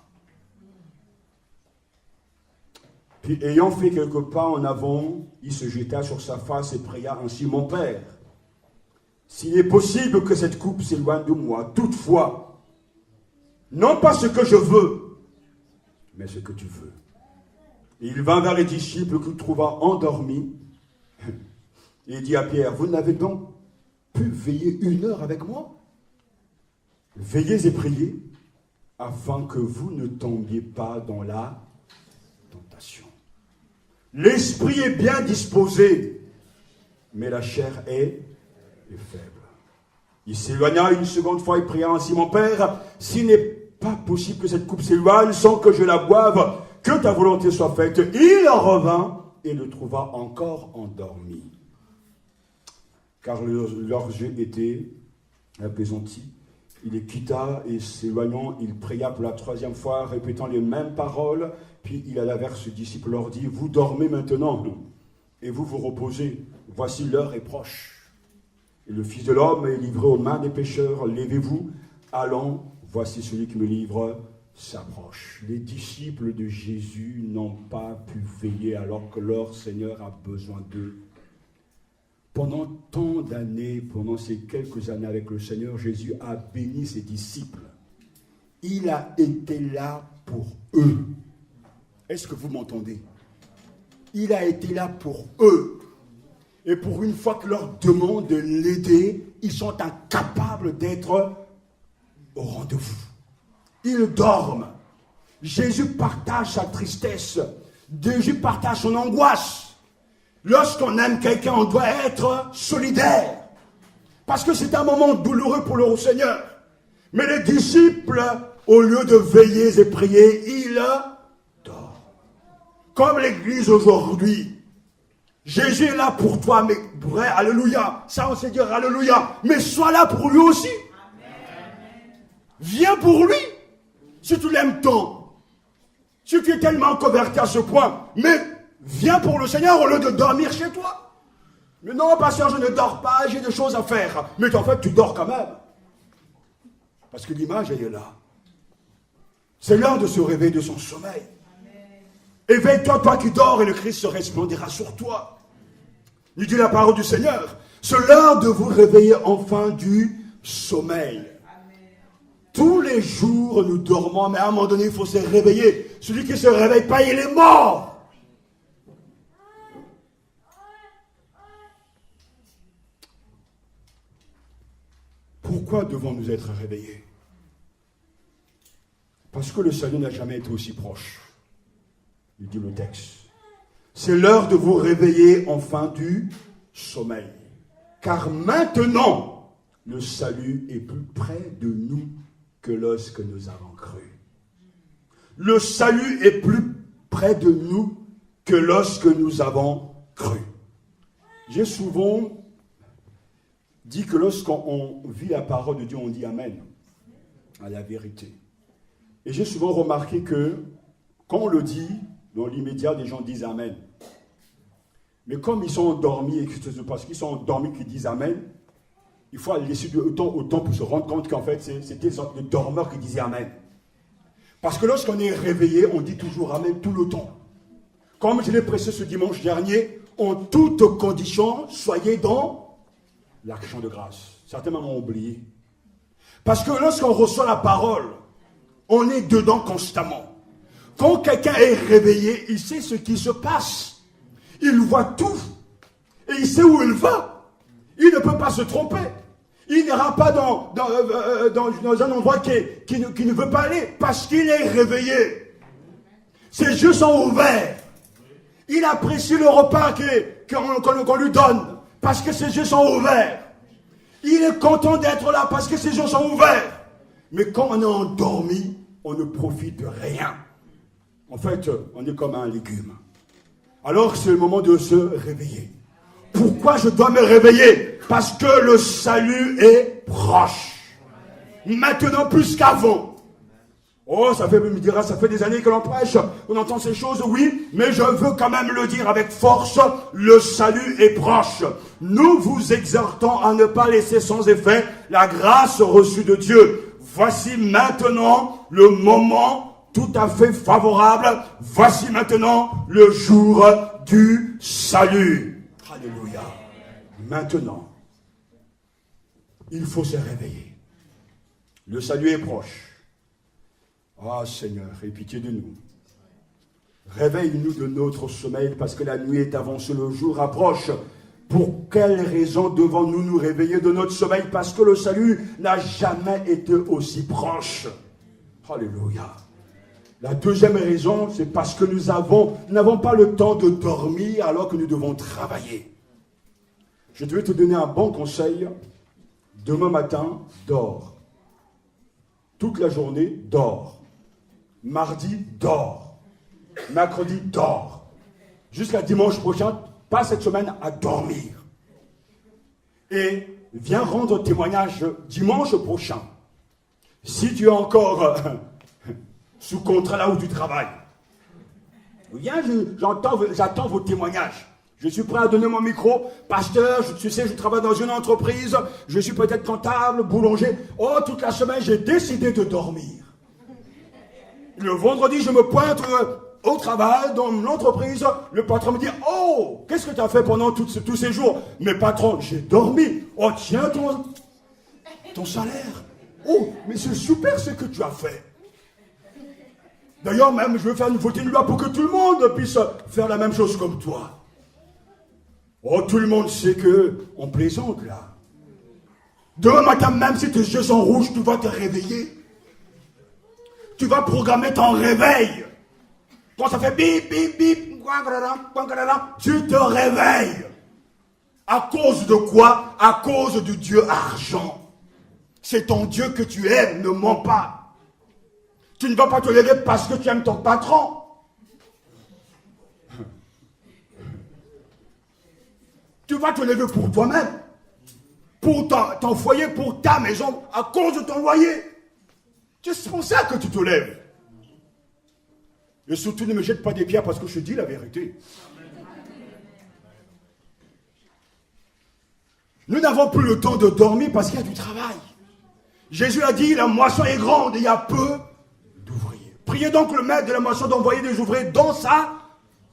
Puis ayant fait quelques pas en avant, il se jeta sur sa face et pria ainsi, mon Père, s'il est possible que cette coupe s'éloigne de moi, toutefois, non pas ce que je veux, mais ce que tu veux. Et il vint vers les disciples qu'il trouva endormis. Et il dit à Pierre, vous n'avez donc pu veiller 1 heure avec moi? Veillez et priez, afin que vous ne tombiez pas dans la tentation. L'esprit est bien disposé, mais la chair est faible. Il s'éloigna une seconde fois et pria ainsi, mon Père, s'il n'est pas possible que cette coupe s'éloigne sans que je la boive, que ta volonté soit faite. Il revint et le trouva encore endormi. Car leurs yeux étaient apaisantis. Il les quitta et s'éloignant, il pria pour la 3e fois, répétant les mêmes paroles. Puis il alla vers ses disciples, leur dit, vous dormez maintenant et vous vous reposez. Voici l'heure est proche. Et le Fils de l'homme est livré aux mains des pécheurs. Levez-vous, allons, voici celui qui me livre s'approche. Les disciples de Jésus n'ont pas pu veiller alors que leur Seigneur a besoin d'eux. Pendant tant d'années, pendant ces quelques années avec le Seigneur, Jésus a béni ses disciples. Il a été là pour eux. Est-ce que vous m'entendez? Il a été là pour eux. Et pour une fois que leur demande de l'aider, ils sont incapables d'être au rendez-vous. Ils dorment. Jésus partage sa tristesse. Jésus partage son angoisse. Lorsqu'on aime quelqu'un, on doit être solidaire. Parce que c'est un moment douloureux pour le Seigneur. Mais les disciples, au lieu de veiller et prier, ils dorment. Comme l'Église aujourd'hui. Jésus est là pour toi, mais vrai, alléluia. Ça, on sait dire alléluia. Mais sois là pour lui aussi. Viens pour lui. Si tu l'aimes tant, si tu es tellement converti à ce point, mais viens pour le Seigneur au lieu de dormir chez toi. Mais non, pasteur, je ne dors pas, j'ai des choses à faire. Mais en fait, tu dors quand même. Parce que l'image, elle est là. C'est l'heure de se réveiller de son sommeil. Éveille-toi, toi qui dors, et le Christ se resplendira sur toi. Nous dit la parole du Seigneur. C'est l'heure de vous réveiller enfin du sommeil. Tous les jours, nous dormons, mais à un moment donné, il faut se réveiller. Celui qui ne se réveille pas, il est mort. Pourquoi devons-nous être réveillés? Parce que le salut n'a jamais été aussi proche. Il dit le texte. C'est l'heure de vous réveiller enfin du sommeil. Car maintenant, le salut est plus près de nous que lorsque nous avons cru. Le salut est plus près de nous que lorsque nous avons cru. J'ai souvent dit que lorsqu'on vit la parole de Dieu, on dit Amen à la vérité. Et j'ai souvent remarqué que quand on le dit, dans l'immédiat, les gens disent Amen. Mais comme ils sont endormis, et parce qu'ils sont endormis qu'ils disent Amen, il faut laisser autant pour se rendre compte qu'en fait, c'était les dormeurs qui disaient Amen. Parce que lorsqu'on est réveillé, on dit toujours Amen tout le temps. Comme je l'ai prêché ce dimanche dernier, en toutes conditions, soyez dans l'action de grâce. Certains m'ont oublié. Parce que lorsqu'on reçoit la parole, on est dedans constamment. Quand quelqu'un est réveillé, il sait ce qui se passe. Il voit tout. Et il sait où il va. Il ne peut pas se tromper. Il n'ira pas dans un endroit qui ne veut pas aller. Parce qu'il est réveillé. Ses yeux sont ouverts. Il apprécie le repas qu'on lui donne. Parce que ses yeux sont ouverts. Il est content d'être là parce que ses yeux sont ouverts. Mais quand on est endormi, on ne profite de rien. En fait, on est comme un légume. Alors c'est le moment de se réveiller. Pourquoi je dois me réveiller? Parce que le salut est proche. Maintenant plus qu'avant. Oh, ça fait des années que l'on prêche, on entend ces choses, oui, mais je veux quand même le dire avec force, le salut est proche. Nous vous exhortons à ne pas laisser sans effet la grâce reçue de Dieu. Voici maintenant le moment tout à fait favorable. Voici maintenant le jour du salut. Alléluia. Maintenant, il faut se réveiller. Le salut est proche. Ah Seigneur, aie pitié de nous. Réveille-nous de notre sommeil parce que la nuit est avancée, le jour approche. Pour quelle raison devons-nous nous réveiller de notre sommeil? Parce que le salut n'a jamais été aussi proche. Alléluia. La deuxième raison, c'est parce que nous n'avons pas le temps de dormir alors que nous devons travailler. Je vais te donner un bon conseil. Demain matin, dors. Toute la journée, dors. Mardi, dors. Mercredi, dors. Jusqu'à dimanche prochain, passe cette semaine à dormir. Et viens rendre témoignage dimanche prochain. Si tu es encore sous contrat là où tu travailles, viens, j'attends vos témoignages. Je suis prêt à donner mon micro. Pasteur, tu sais, je travaille dans une entreprise. Je suis peut-être comptable, boulanger. Oh, toute la semaine, j'ai décidé de dormir. Le vendredi, je me pointe au travail, dans l'entreprise. Le patron me dit, oh, qu'est-ce que tu as fait pendant tous ces jours? Mais patron, j'ai dormi. Oh, tiens, ton salaire. Oh, mais c'est super ce que tu as fait. D'ailleurs, même, je vais faire voter une loi pour que tout le monde puisse faire la même chose comme toi. Oh, tout le monde sait qu'on plaisante là. Demain matin, même si tes yeux sont rouges, tu vas te réveiller. Tu vas programmer ton réveil. Quand ça fait bip, bip, bip, tu te réveilles. À cause de quoi? À cause du Dieu argent. C'est ton Dieu que tu aimes, ne mens pas. Tu ne vas pas te lever parce que tu aimes ton patron. Tu vas te lever pour toi-même, pour ton foyer, pour ta maison, à cause de ton loyer. C'est pour ça que tu te lèves. Et surtout, ne me jette pas des pierres parce que je te dis la vérité. Nous n'avons plus le temps de dormir parce qu'il y a du travail. Jésus a dit, la moisson est grande et il y a peu d'ouvriers. Priez donc le maître de la moisson d'envoyer des ouvriers dans sa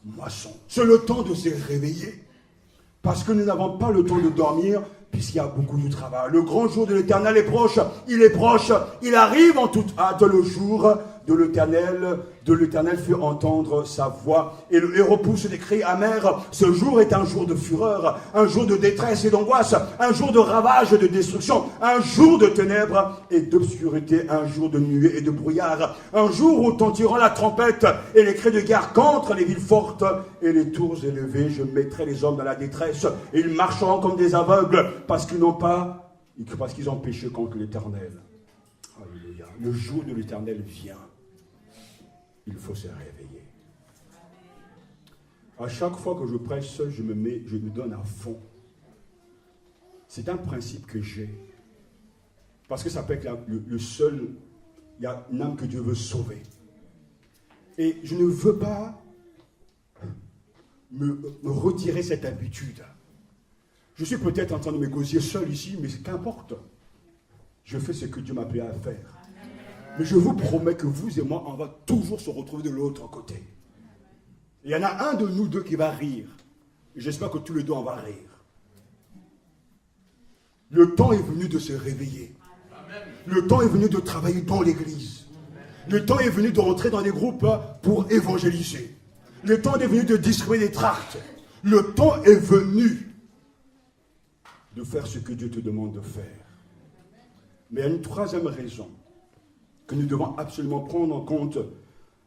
moisson. C'est le temps de se réveiller. Parce que nous n'avons pas le temps de dormir puisqu'il y a beaucoup de travail. Le grand jour de l'Éternel est proche. Il est proche. Il arrive en toute hâte. Le jour de l'Éternel fait entendre sa voix. Et le héros pousse des cris amers. Ce jour est un jour de fureur, un jour de détresse et d'angoisse, un jour de ravage et de destruction, un jour de ténèbres et d'obscurité, un jour de nuée et de brouillard, un jour où tentiront la trompette et les cris de guerre contre les villes fortes et les tours élevées. Je mettrai les hommes dans la détresse et ils marcheront comme des aveugles parce qu'ils ont péché contre l'Éternel. Alléluia. Le jour de l'Éternel vient. Il faut se réveiller. À chaque fois que je prêche, je me donne à fond. C'est un principe que j'ai. Parce que ça peut être le seul, il y a une âme que Dieu veut sauver. Et je ne veux pas me retirer cette habitude. Je suis peut-être en train de me gosier seul ici, mais qu'importe. Je fais ce que Dieu m'a appelé à faire. Mais je vous promets que vous et moi, on va toujours se retrouver de l'autre côté. Il y en a un de nous deux qui va rire. Et j'espère que tous les deux, on va rire. Le temps est venu de se réveiller. Le temps est venu de travailler dans l'église. Le temps est venu de rentrer dans les groupes pour évangéliser. Le temps est venu de distribuer des tracts. Le temps est venu de faire ce que Dieu te demande de faire. Mais il y a une troisième raison que nous devons absolument prendre en compte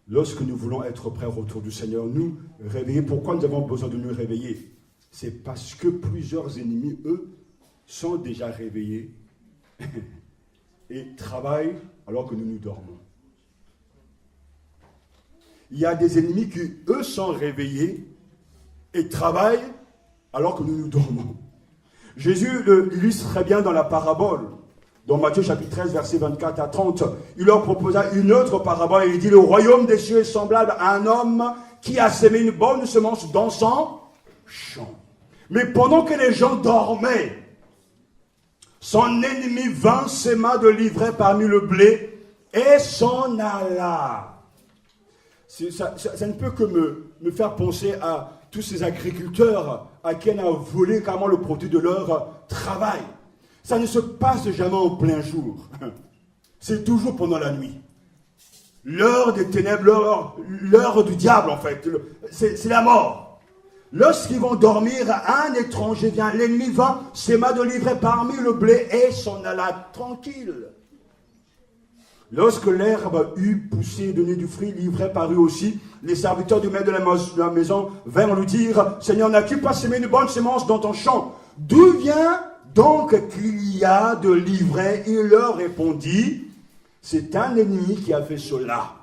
lorsque nous voulons être prêts au retour du Seigneur, nous réveiller. Pourquoi nous avons besoin de nous réveiller? C'est parce que plusieurs ennemis, eux, sont déjà réveillés et travaillent alors que nous dormons. Il y a des ennemis qui, eux, sont réveillés et travaillent alors que nous dormons. Jésus l'illustre très bien dans la parabole. Dans Matthieu chapitre 13, versets 24 à 30, il leur proposa une autre parabole. Il dit, le royaume des cieux est semblable à un homme qui a semé une bonne semence dans son champ. Mais pendant que les gens dormaient, son ennemi vint, sema de l'ivraie parmi le blé et s'en alla. Ça ne peut que me faire penser à tous ces agriculteurs à qui on a volé carrément le produit de leur travail. Ça ne se passe jamais en plein jour. C'est toujours pendant la nuit. L'heure des ténèbres, l'heure du diable en fait. C'est la mort. Lorsqu'ils vont dormir, un étranger vient. L'ennemi va, sema de l'ivraie parmi le blé et s'en alla tranquille. Lorsque l'herbe eut poussé et donné du fruit, l'ivraie parut aussi. Les serviteurs du maître de la maison vinrent lui dire, Seigneur, n'as-tu pas semé une bonne semence dans ton champ? D'où vient donc qu'il y a de l'ivraie? Il leur répondit, c'est un ennemi qui a fait cela.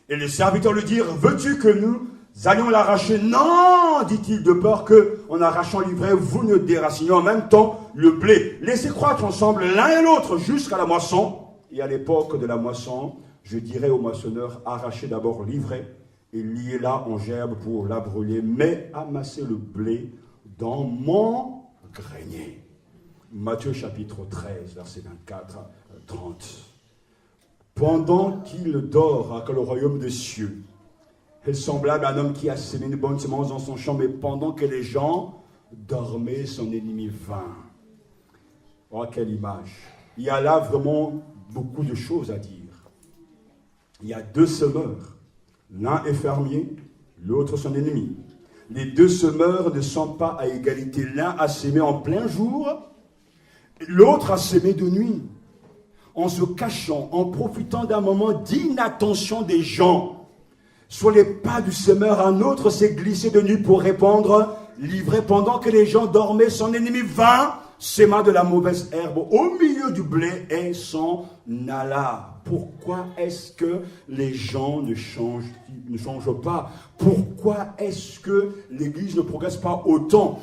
Et les serviteurs lui dirent, veux-tu que nous allions l'arracher? Non, dit-il, de peur que, en arrachant l'ivraie, vous ne déraciniez en même temps le blé. Laissez croître ensemble l'un et l'autre jusqu'à la moisson. Et à l'époque de la moisson, je dirais au moissonneur, arrachez d'abord l'ivraie et liez-la en gerbe pour la brûler, mais amassez le blé dans mon grenier. Matthieu chapitre 13, versets 24 à 30. Pendant qu'il dort que le royaume des cieux est semblable à un homme qui a semé une bonne semence dans son champ, mais pendant que les gens dormaient, son ennemi vint. Oh, quelle image! Il y a là vraiment beaucoup de choses à dire. Il y a deux semeurs. L'un est fermier, l'autre son ennemi. Les deux semeurs ne sont pas à égalité. L'un a semé en plein jour, l'autre a semé de nuit. En se cachant, en profitant d'un moment d'inattention des gens, sur les pas du semeur, un autre s'est glissé de nuit pour répandre l'ivraie. Pendant que les gens dormaient, son ennemi vint, sema de la mauvaise herbe au milieu du blé et s'en alla. Pourquoi est-ce que les gens ne changent pas? Pourquoi est-ce que l'Église ne progresse pas autant?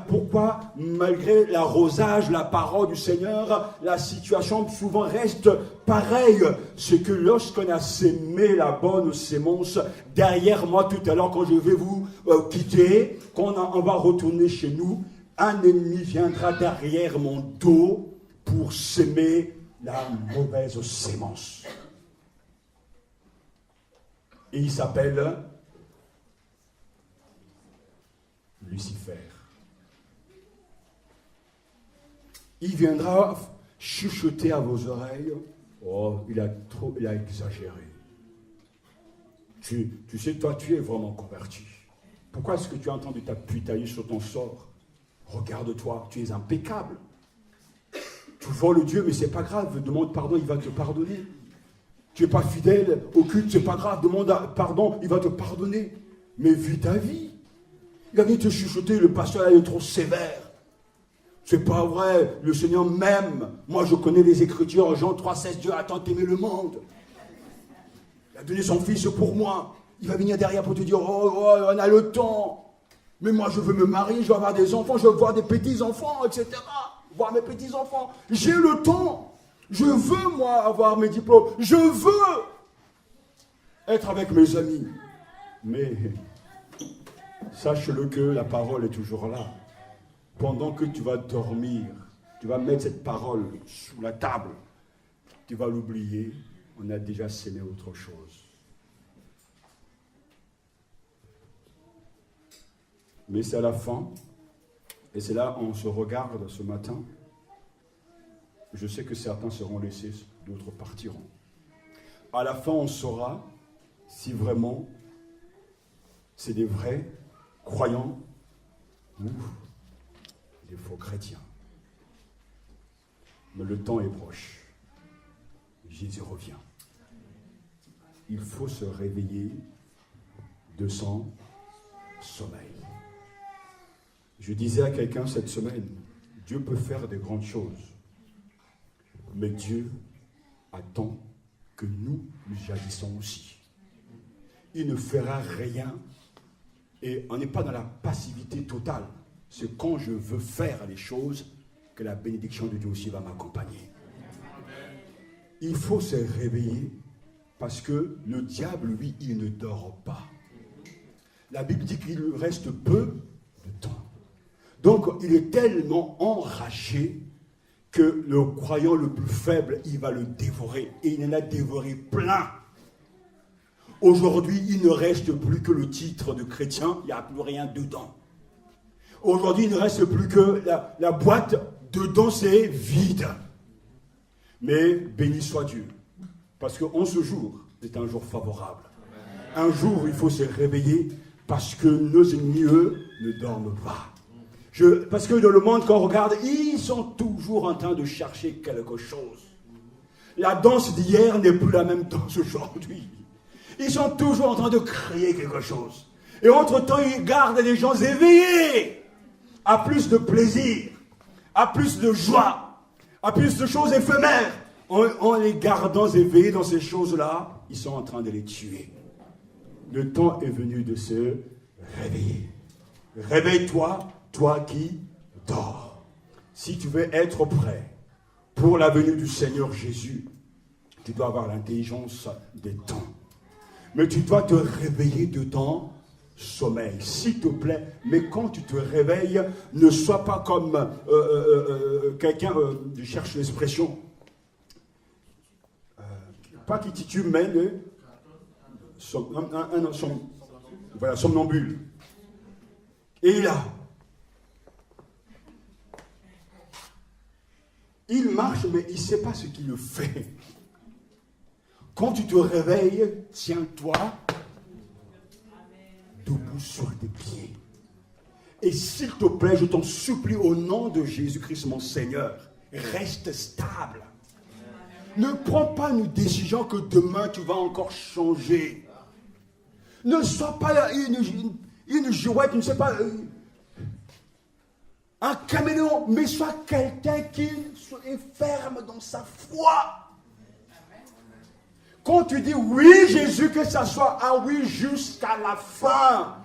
Pourquoi, malgré l'arrosage, la parole du Seigneur, la situation souvent reste pareille? C'est que lorsqu'on a sémé la bonne sémence, derrière moi tout à l'heure, quand je vais vous quitter, quand on va retourner chez nous, un ennemi viendra derrière mon dos pour s'aimer la mauvaise sémence. Et il s'appelle Lucifer. Il viendra chuchoter à vos oreilles. Oh, il a exagéré. Tu sais, toi, tu es vraiment converti. Pourquoi est-ce que tu es en train de t'appuyer sur ton sort? Regarde-toi, tu es impeccable. Tu voles Dieu, mais c'est pas grave, demande pardon, il va te pardonner. Tu n'es pas fidèle au culte, c'est pas grave, demande pardon, il va te pardonner. Mais vis ta vie. Il va venir te chuchoter, le pasteur est trop sévère. C'est pas vrai, le Seigneur m'aime. Moi je connais les Écritures, Jean 3,16, Dieu a tant aimé le monde. Il a donné son fils pour moi. Il va venir derrière pour te dire, oh, on a le temps. Mais moi je veux me marier, je veux avoir des enfants, je veux voir des petits-enfants, etc. Voir mes petits-enfants. J'ai le temps. Je veux, moi, avoir mes diplômes. Je veux être avec mes amis. Mais sache-le que la parole est toujours là. Pendant que tu vas dormir, tu vas mettre cette parole sous la table. Tu vas l'oublier. On a déjà sémé autre chose. Mais c'est à la fin. Et c'est là on se regarde ce matin. Je sais que certains seront laissés, d'autres partiront. À la fin, on saura si vraiment c'est des vrais croyants ou des faux chrétiens. Mais le temps est proche. Jésus revient. Il faut se réveiller de son sommeil. Je disais à quelqu'un cette semaine, Dieu peut faire des grandes choses, mais Dieu attend que nous agissons aussi. Il ne fera rien et on n'est pas dans la passivité totale. C'est quand je veux faire les choses que la bénédiction de Dieu aussi va m'accompagner. Il faut se réveiller parce que le diable, lui, il ne dort pas. La Bible dit qu'il lui reste peu de temps. Donc, il est tellement enragé que le croyant le plus faible, il va le dévorer. Et il en a dévoré plein. Aujourd'hui, il ne reste plus que le titre de chrétien, il n'y a plus rien dedans. Aujourd'hui, il ne reste plus que la boîte, dedans c'est vide. Mais béni soit Dieu. Parce que ce jour est un jour favorable. Un jour, il faut se réveiller parce que nos ennemis, eux, ne dorment pas. Parce que dans le monde, quand on regarde, ils sont toujours en train de chercher quelque chose. La danse d'hier n'est plus la même danse aujourd'hui. Ils sont toujours en train de créer quelque chose. Et entre-temps, ils gardent les gens éveillés à plus de plaisir, à plus de joie, à plus de choses éphémères. En les gardant éveillés dans ces choses-là, ils sont en train de les tuer. Le temps est venu de se réveiller. Réveille-toi, toi qui dors. Si tu veux être prêt pour la venue du Seigneur Jésus, tu dois avoir l'intelligence des temps. Mais tu dois te réveiller de ton sommeil, s'il te plaît. Mais quand tu te réveilles, ne sois pas comme quelqu'un, je cherche l'expression, pas qui titube, mais somnambule. Et là, il marche, mais il ne sait pas ce qu'il fait. Quand tu te réveilles, tiens-toi debout sur tes pieds. Et s'il te plaît, je t'en supplie au nom de Jésus-Christ, mon Seigneur, reste stable. Ne prends pas une décision que demain tu vas encore changer. Ne sois pas une jouette, ne sais pas. un caméléon, mais sois quelqu'un qui est ferme dans sa foi. Quand tu dis oui Jésus, que ça soit un oui jusqu'à la fin.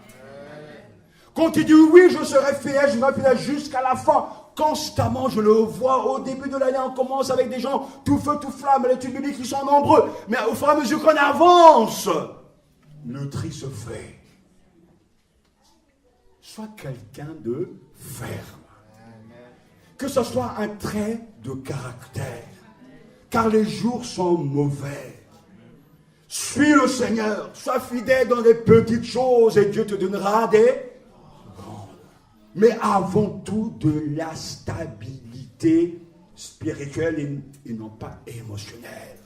Quand tu dis oui, je serai fidèle, je serai fidèle jusqu'à la fin. Constamment, je le vois, au début de l'année, on commence avec des gens tout feu, tout flamme, les études bibliques qui sont nombreux. Mais au fur et à mesure qu'on avance, le tri se fait. Sois quelqu'un de ferme. Que ce soit un trait de caractère. Car les jours sont mauvais. Suis le Seigneur, sois fidèle dans les petites choses et Dieu te donnera des grandes. Mais avant tout, de la stabilité spirituelle et non pas émotionnelle.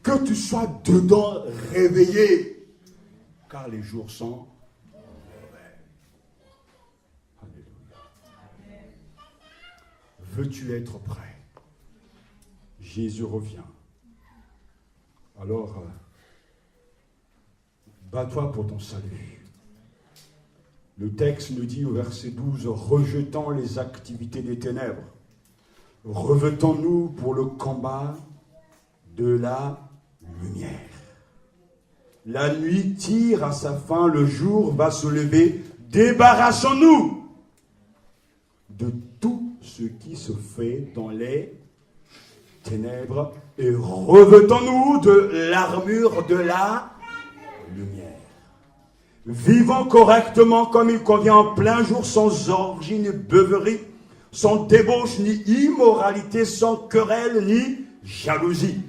Que tu sois dedans réveillé, car les jours sont mauvais. Alléluia. Veux-tu être prêt? Jésus revient. Alors, bats-toi pour ton salut. Le texte nous dit au verset 12, rejetant les activités des ténèbres, revêtons-nous pour le combat de la lumière. La nuit tire à sa fin, le jour va se lever. Débarrassons-nous de tout ce qui se fait dans les ténèbres et revêtons-nous de l'armure de la lumière. Vivons correctement comme il convient en plein jour, sans orgie ni beuverie, sans débauche ni immoralité, sans querelle ni jalousie.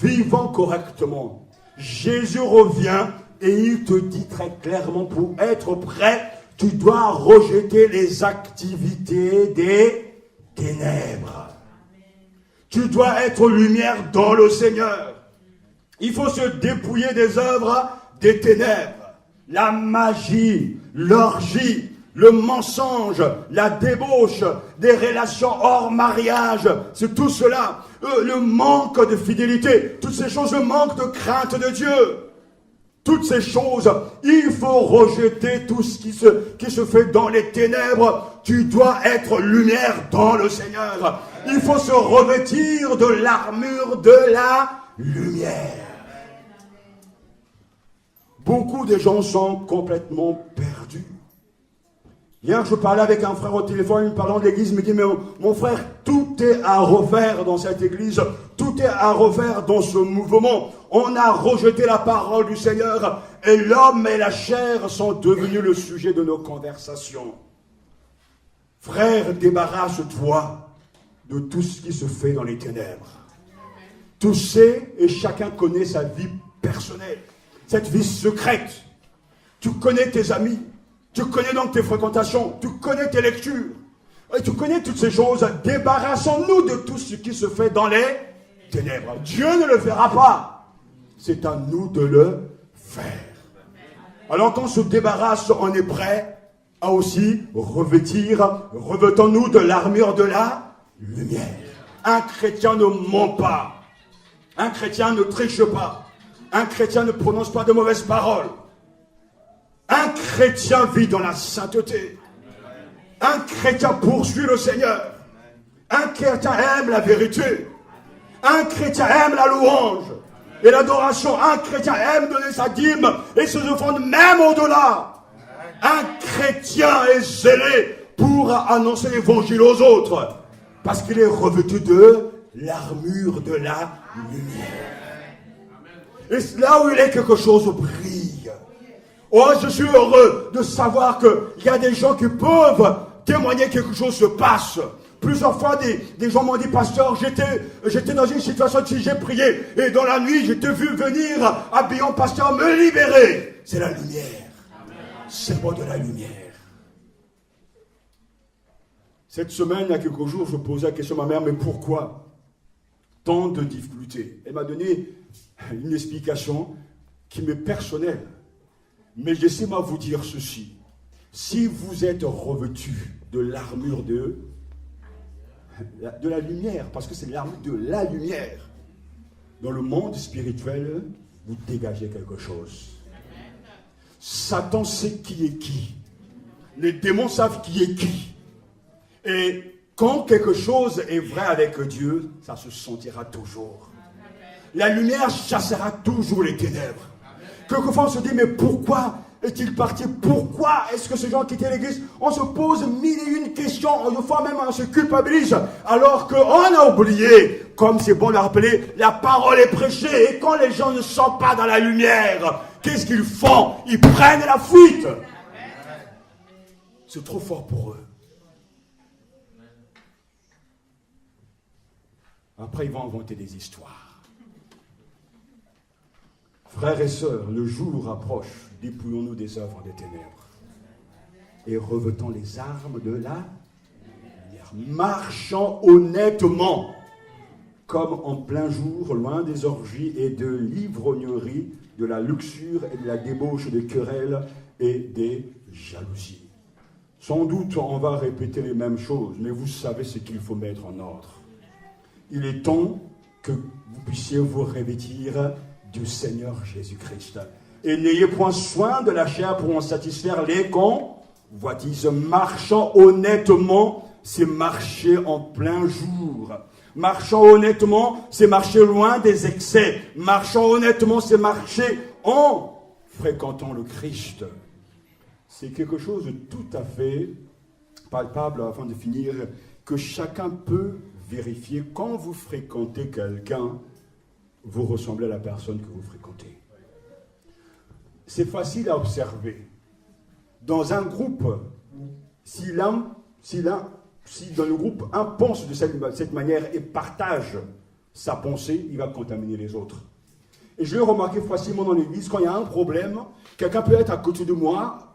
Vivons correctement. Jésus revient et il te dit très clairement, pour être prêt, tu dois rejeter les activités des ténèbres. Tu dois être lumière dans le Seigneur. Il faut se dépouiller des œuvres des ténèbres. La magie, l'orgie, le mensonge, la débauche, des relations hors mariage, c'est tout cela. Le manque de fidélité, toutes ces choses, le manque de crainte de Dieu. Toutes ces choses, il faut rejeter tout ce qui se fait dans les ténèbres. Tu dois être lumière dans le Seigneur. Il faut se revêtir de l'armure de la lumière. Beaucoup de gens sont complètement perdus. Hier, je parlais avec un frère au téléphone, il me parlant de l'église, il me dit, mais mon frère, tout est à refaire dans cette église, tout est à refaire dans ce mouvement. On a rejeté la parole du Seigneur et l'homme et la chair sont devenus le sujet de nos conversations. Frère, débarrasse-toi de tout ce qui se fait dans les ténèbres. Tu sais, et chacun connaît sa vie personnelle, cette vie secrète. Tu connais tes amis, tu connais donc tes fréquentations, tu connais tes lectures, et tu connais toutes ces choses. Débarrassons-nous de tout ce qui se fait dans les ténèbres. Dieu ne le fera pas. C'est à nous de le faire. Alors quand on se débarrasse, on est prêt à aussi revêtons-nous de l'armure de la lumière. Un chrétien ne ment pas. Un chrétien ne triche pas. Un chrétien ne prononce pas de mauvaises paroles. Un chrétien vit dans la sainteté. Un chrétien poursuit le Seigneur. Un chrétien aime la vérité. Un chrétien aime la louange et l'adoration. Un chrétien aime donner sa dîme et se défendre même au-delà. Un chrétien est zélé pour annoncer l'évangile aux autres parce qu'il est revêtu de l'armure de la lumière. Et là où il est, quelque chose brille. Oh, je suis heureux de savoir qu'il y a des gens qui peuvent témoigner que quelque chose se passe. Plusieurs fois, des gens m'ont dit, pasteur, j'étais dans une situation où j'ai prié. Et dans la nuit, je t'ai vu venir habillant, pasteur, me libérer. C'est la lumière. C'est le mot de la lumière. Cette semaine, il y a quelques jours, je posais la question à ma mère, mais pourquoi tant de difficultés? Elle m'a donné une explication qui m'est personnelle. Mais laissez-moi vous dire ceci. Si vous êtes revêtu de l'armure de la lumière, parce que c'est l'armure de la lumière, dans le monde spirituel, vous dégagez quelque chose. Satan sait qui est qui. Les démons savent qui est qui. Et quand quelque chose est vrai avec Dieu, ça se sentira toujours. La lumière chassera toujours les ténèbres. Quelquefois, on se dit, mais pourquoi est-il parti? Pourquoi est-ce que ces gens quittaient l'église? On se pose mille et une questions. Une fois même, on se culpabilise. Alors qu'on a oublié, comme c'est bon de le rappeler, la parole est prêchée. Et quand les gens ne sont pas dans la lumière, qu'est-ce qu'ils font? Ils prennent la fuite. C'est trop fort pour eux. Après, ils vont inventer des histoires. Frères et sœurs, le jour approche, dépouillons-nous des œuvres des ténèbres et revêtons les armes de la lumière. Marchons honnêtement, comme en plein jour, loin des orgies et de l'ivrognerie, de la luxure et de la débauche, des querelles et des jalousies. Sans doute, on va répéter les mêmes choses, mais vous savez ce qu'il faut mettre en ordre. Il est temps que vous puissiez vous revêtir du Seigneur Jésus-Christ. Et n'ayez point soin de la chair pour en satisfaire les convoitises. Marchant honnêtement, c'est marcher en plein jour. Marchant honnêtement, c'est marcher loin des excès. Marchant honnêtement, c'est marcher en fréquentant le Christ. C'est quelque chose de tout à fait palpable, afin de finir, que chacun peut vérifier. Quand vous fréquentez quelqu'un, vous ressemblez à la personne que vous fréquentez. C'est facile à observer. Dans un groupe, si dans le groupe un pense de cette manière et partage sa pensée, il va contaminer les autres. Et je l'ai remarqué facilement dans l'église, quand il y a un problème, quelqu'un peut être à côté de moi,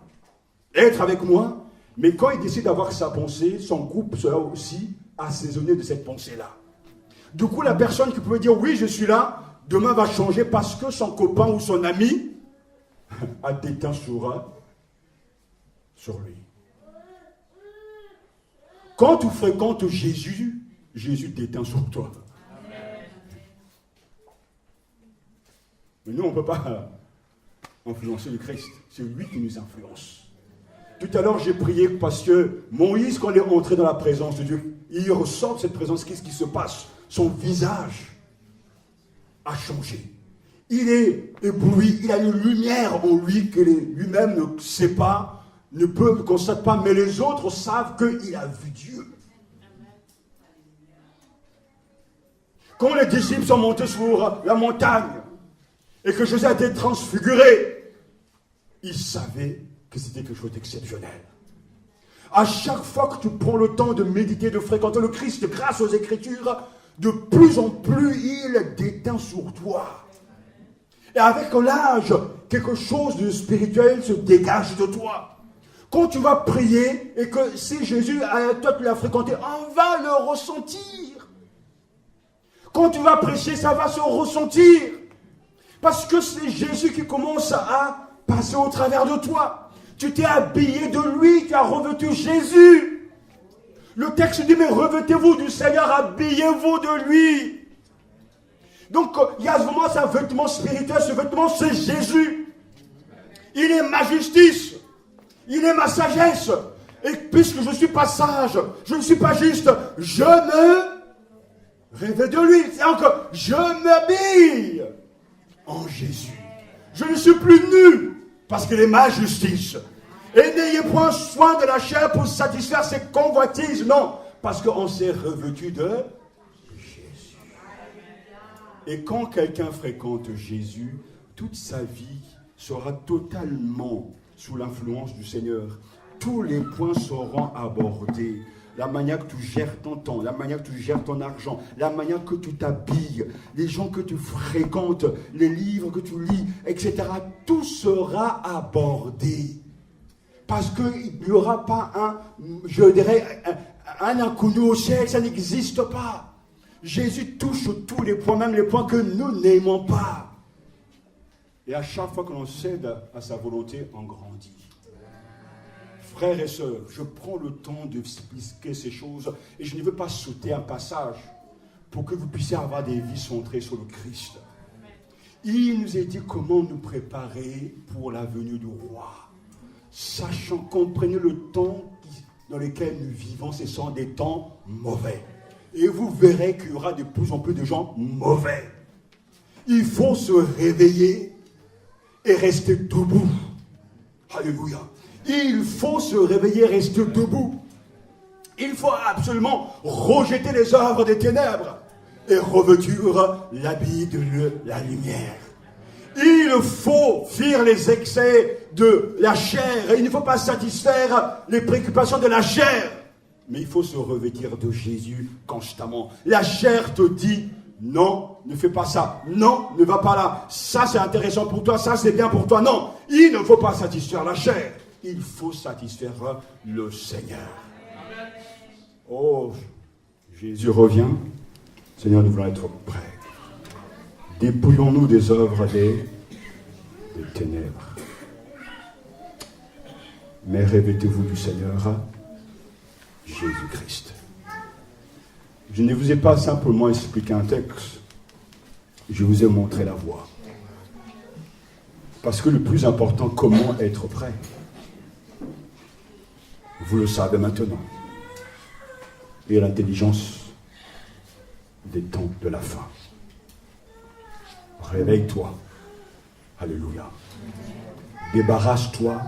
être avec moi, mais quand il décide d'avoir sa pensée, son groupe sera aussi assaisonné de cette pensée-là. Du coup, la personne qui pouvait dire « oui, je suis là », demain va changer parce que son copain ou son ami a déteint sur lui. Quand tu fréquentes Jésus, Jésus déteint sur toi. Mais nous, on ne peut pas influencer le Christ. C'est lui qui nous influence. Tout à l'heure, j'ai prié parce que Moïse, quand il est entré dans la présence de Dieu, il ressort de cette présence. Qu'est-ce qui se passe? Son visage a changé. Il est ébloui, il a une lumière en lui que lui-même ne sait pas, ne constate pas, mais les autres savent qu'il a vu Dieu. Quand les disciples sont montés sur la montagne et que Jésus a été transfiguré, ils savaient que c'était quelque chose d'exceptionnel. À chaque fois que tu prends le temps de méditer, de fréquenter le Christ grâce aux Écritures, de plus en plus il déteint sur toi. Et avec l'âge, quelque chose de spirituel se dégage de toi. Quand tu vas prier et que si Jésus, toi tu l'as fréquenté, on va le ressentir. Quand tu vas prêcher, ça va se ressentir. Parce que c'est Jésus qui commence à passer au travers de toi. Tu t'es habillé de lui, tu as revêtu Jésus. Le texte dit, mais revêtez-vous du Seigneur, habillez-vous de lui. Donc, il y a vraiment ce vêtement spirituel, ce vêtement, c'est Jésus. Il est ma justice. Il est ma sagesse. Et puisque je ne suis pas sage, je ne suis pas juste, je me revêt de lui. C'est encore, je m'habille en Jésus. Je ne suis plus nu, parce qu'il est ma justice. Et n'ayez point soin de la chair pour satisfaire ses convoitises. Non, parce qu'on s'est revêtu de Jésus. Et quand quelqu'un fréquente Jésus, toute sa vie sera totalement sous l'influence du Seigneur. Tous les points seront abordés. La manière que tu gères ton temps, la manière que tu gères ton argent, la manière que tu t'habilles, les gens que tu fréquentes, les livres que tu lis, etc. Tout sera abordé. Parce qu'il n'y aura pas un inconnu au ciel, ça n'existe pas. Jésus touche tous les points, même les points que nous n'aimons pas. Et à chaque fois que l'on cède à sa volonté, on grandit. Frères et sœurs, je prends le temps d'expliquer ces choses et je ne veux pas sauter un passage pour que vous puissiez avoir des vies centrées sur le Christ. Il nous a dit comment nous préparer pour la venue du roi. Sachant, comprenez le temps dans lesquels nous vivons, ce sont des temps mauvais. Et vous verrez qu'il y aura de plus en plus de gens mauvais. Il faut se réveiller et rester debout. Alléluia. Il faut se réveiller et rester debout. Il faut absolument rejeter les œuvres des ténèbres et revêtir l'habit de la lumière. Il faut fuir les excès de la chair. Et il ne faut pas satisfaire les préoccupations de la chair. Mais il faut se revêtir de Jésus constamment. La chair te dit, non, ne fais pas ça. Non, ne va pas là. Ça, c'est intéressant pour toi. Ça, c'est bien pour toi. Non, il ne faut pas satisfaire la chair. Il faut satisfaire le Seigneur. Oh, Jésus revient. Seigneur, nous voulons être prêts. Dépouillons-nous des œuvres des ténèbres. Mais revêtez-vous du Seigneur Jésus-Christ. Je ne vous ai pas simplement expliqué un texte, je vous ai montré la voie. Parce que le plus important, comment être prêt? Vous le savez maintenant. Et l'intelligence des temps de la fin. Réveille-toi. Alléluia. Débarrasse-toi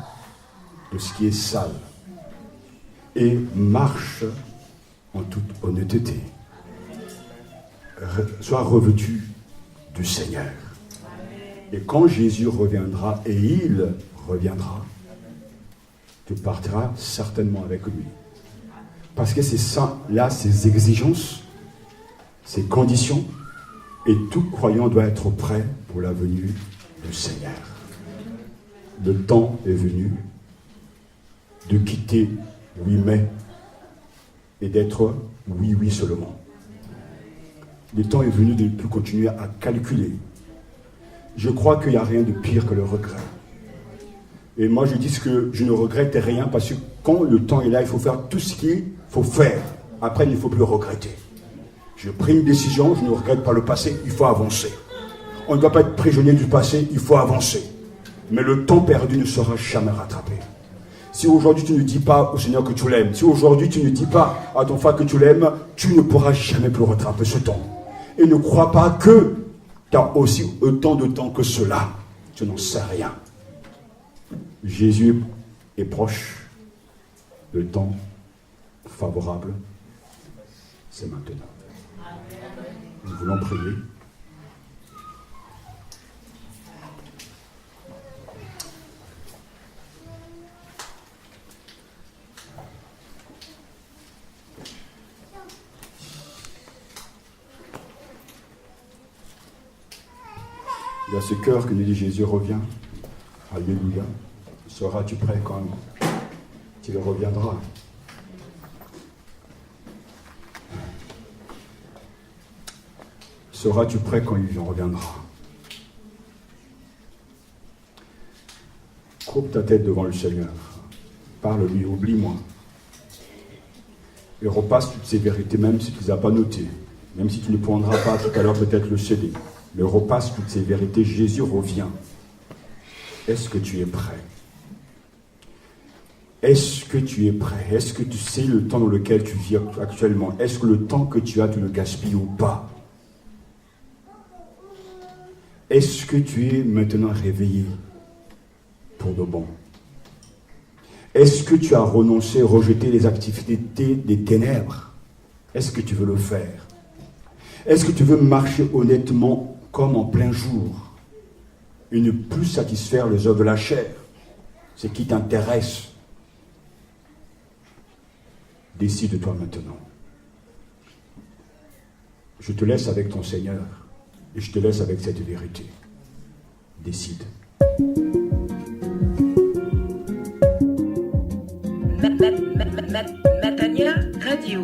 de ce qui est sale. Et marche en toute honnêteté. Sois revêtu du Seigneur. Et quand Jésus reviendra, et il reviendra, tu partiras certainement avec lui. Parce que c'est ça, là, ses exigences, ses conditions, et tout croyant doit être prêt pour la venue du Seigneur. Le temps est venu de quitter oui mais et d'être oui oui seulement. Le temps est venu de ne plus continuer à calculer. Je crois qu'il n'y a rien de pire que le regret. Et moi je dis que je ne regrette rien parce que quand le temps est là, il faut faire tout ce qu'il faut faire. Après, il ne faut plus regretter. Je pris une décision, je ne regrette pas le passé, il faut avancer. On ne doit pas être prisonnier du passé, il faut avancer. Mais le temps perdu ne sera jamais rattrapé. Si aujourd'hui tu ne dis pas au Seigneur que tu l'aimes, si aujourd'hui tu ne dis pas à ton frère que tu l'aimes, tu ne pourras jamais plus rattraper ce temps. Et ne crois pas que tu as aussi autant de temps que cela. Tu n'en sais rien. Jésus est proche. Le temps favorable, c'est maintenant. Nous voulons prier. Il y a ce cœur que nous dit Jésus revient. Alléluia. Seras-tu prêt quand il reviendra? Seras-tu prêt quand il reviendra? Coupe ta tête devant le Seigneur. Parle-lui, oublie-moi. Et repasse toutes ces vérités, même si tu ne les as pas notées. Même si tu ne prendras pas tout à l'heure peut-être le CD. Mais repasse toutes ces vérités. Jésus revient. Est-ce que tu es prêt? Est-ce que tu es prêt? Est-ce que tu sais le temps dans lequel tu vis actuellement? Est-ce que le temps que tu as, tu le gaspilles ou pas? Est-ce que tu es maintenant réveillé pour de bon? Est-ce que tu as renoncé, rejeté les activités des ténèbres? Est-ce que tu veux le faire? Est-ce que tu veux marcher honnêtement comme en plein jour et ne plus satisfaire les œuvres de la chair, ce qui t'intéresse? Décide-toi maintenant. Je te laisse avec ton Seigneur et je te laisse avec cette vérité. Décide. Matania Radio.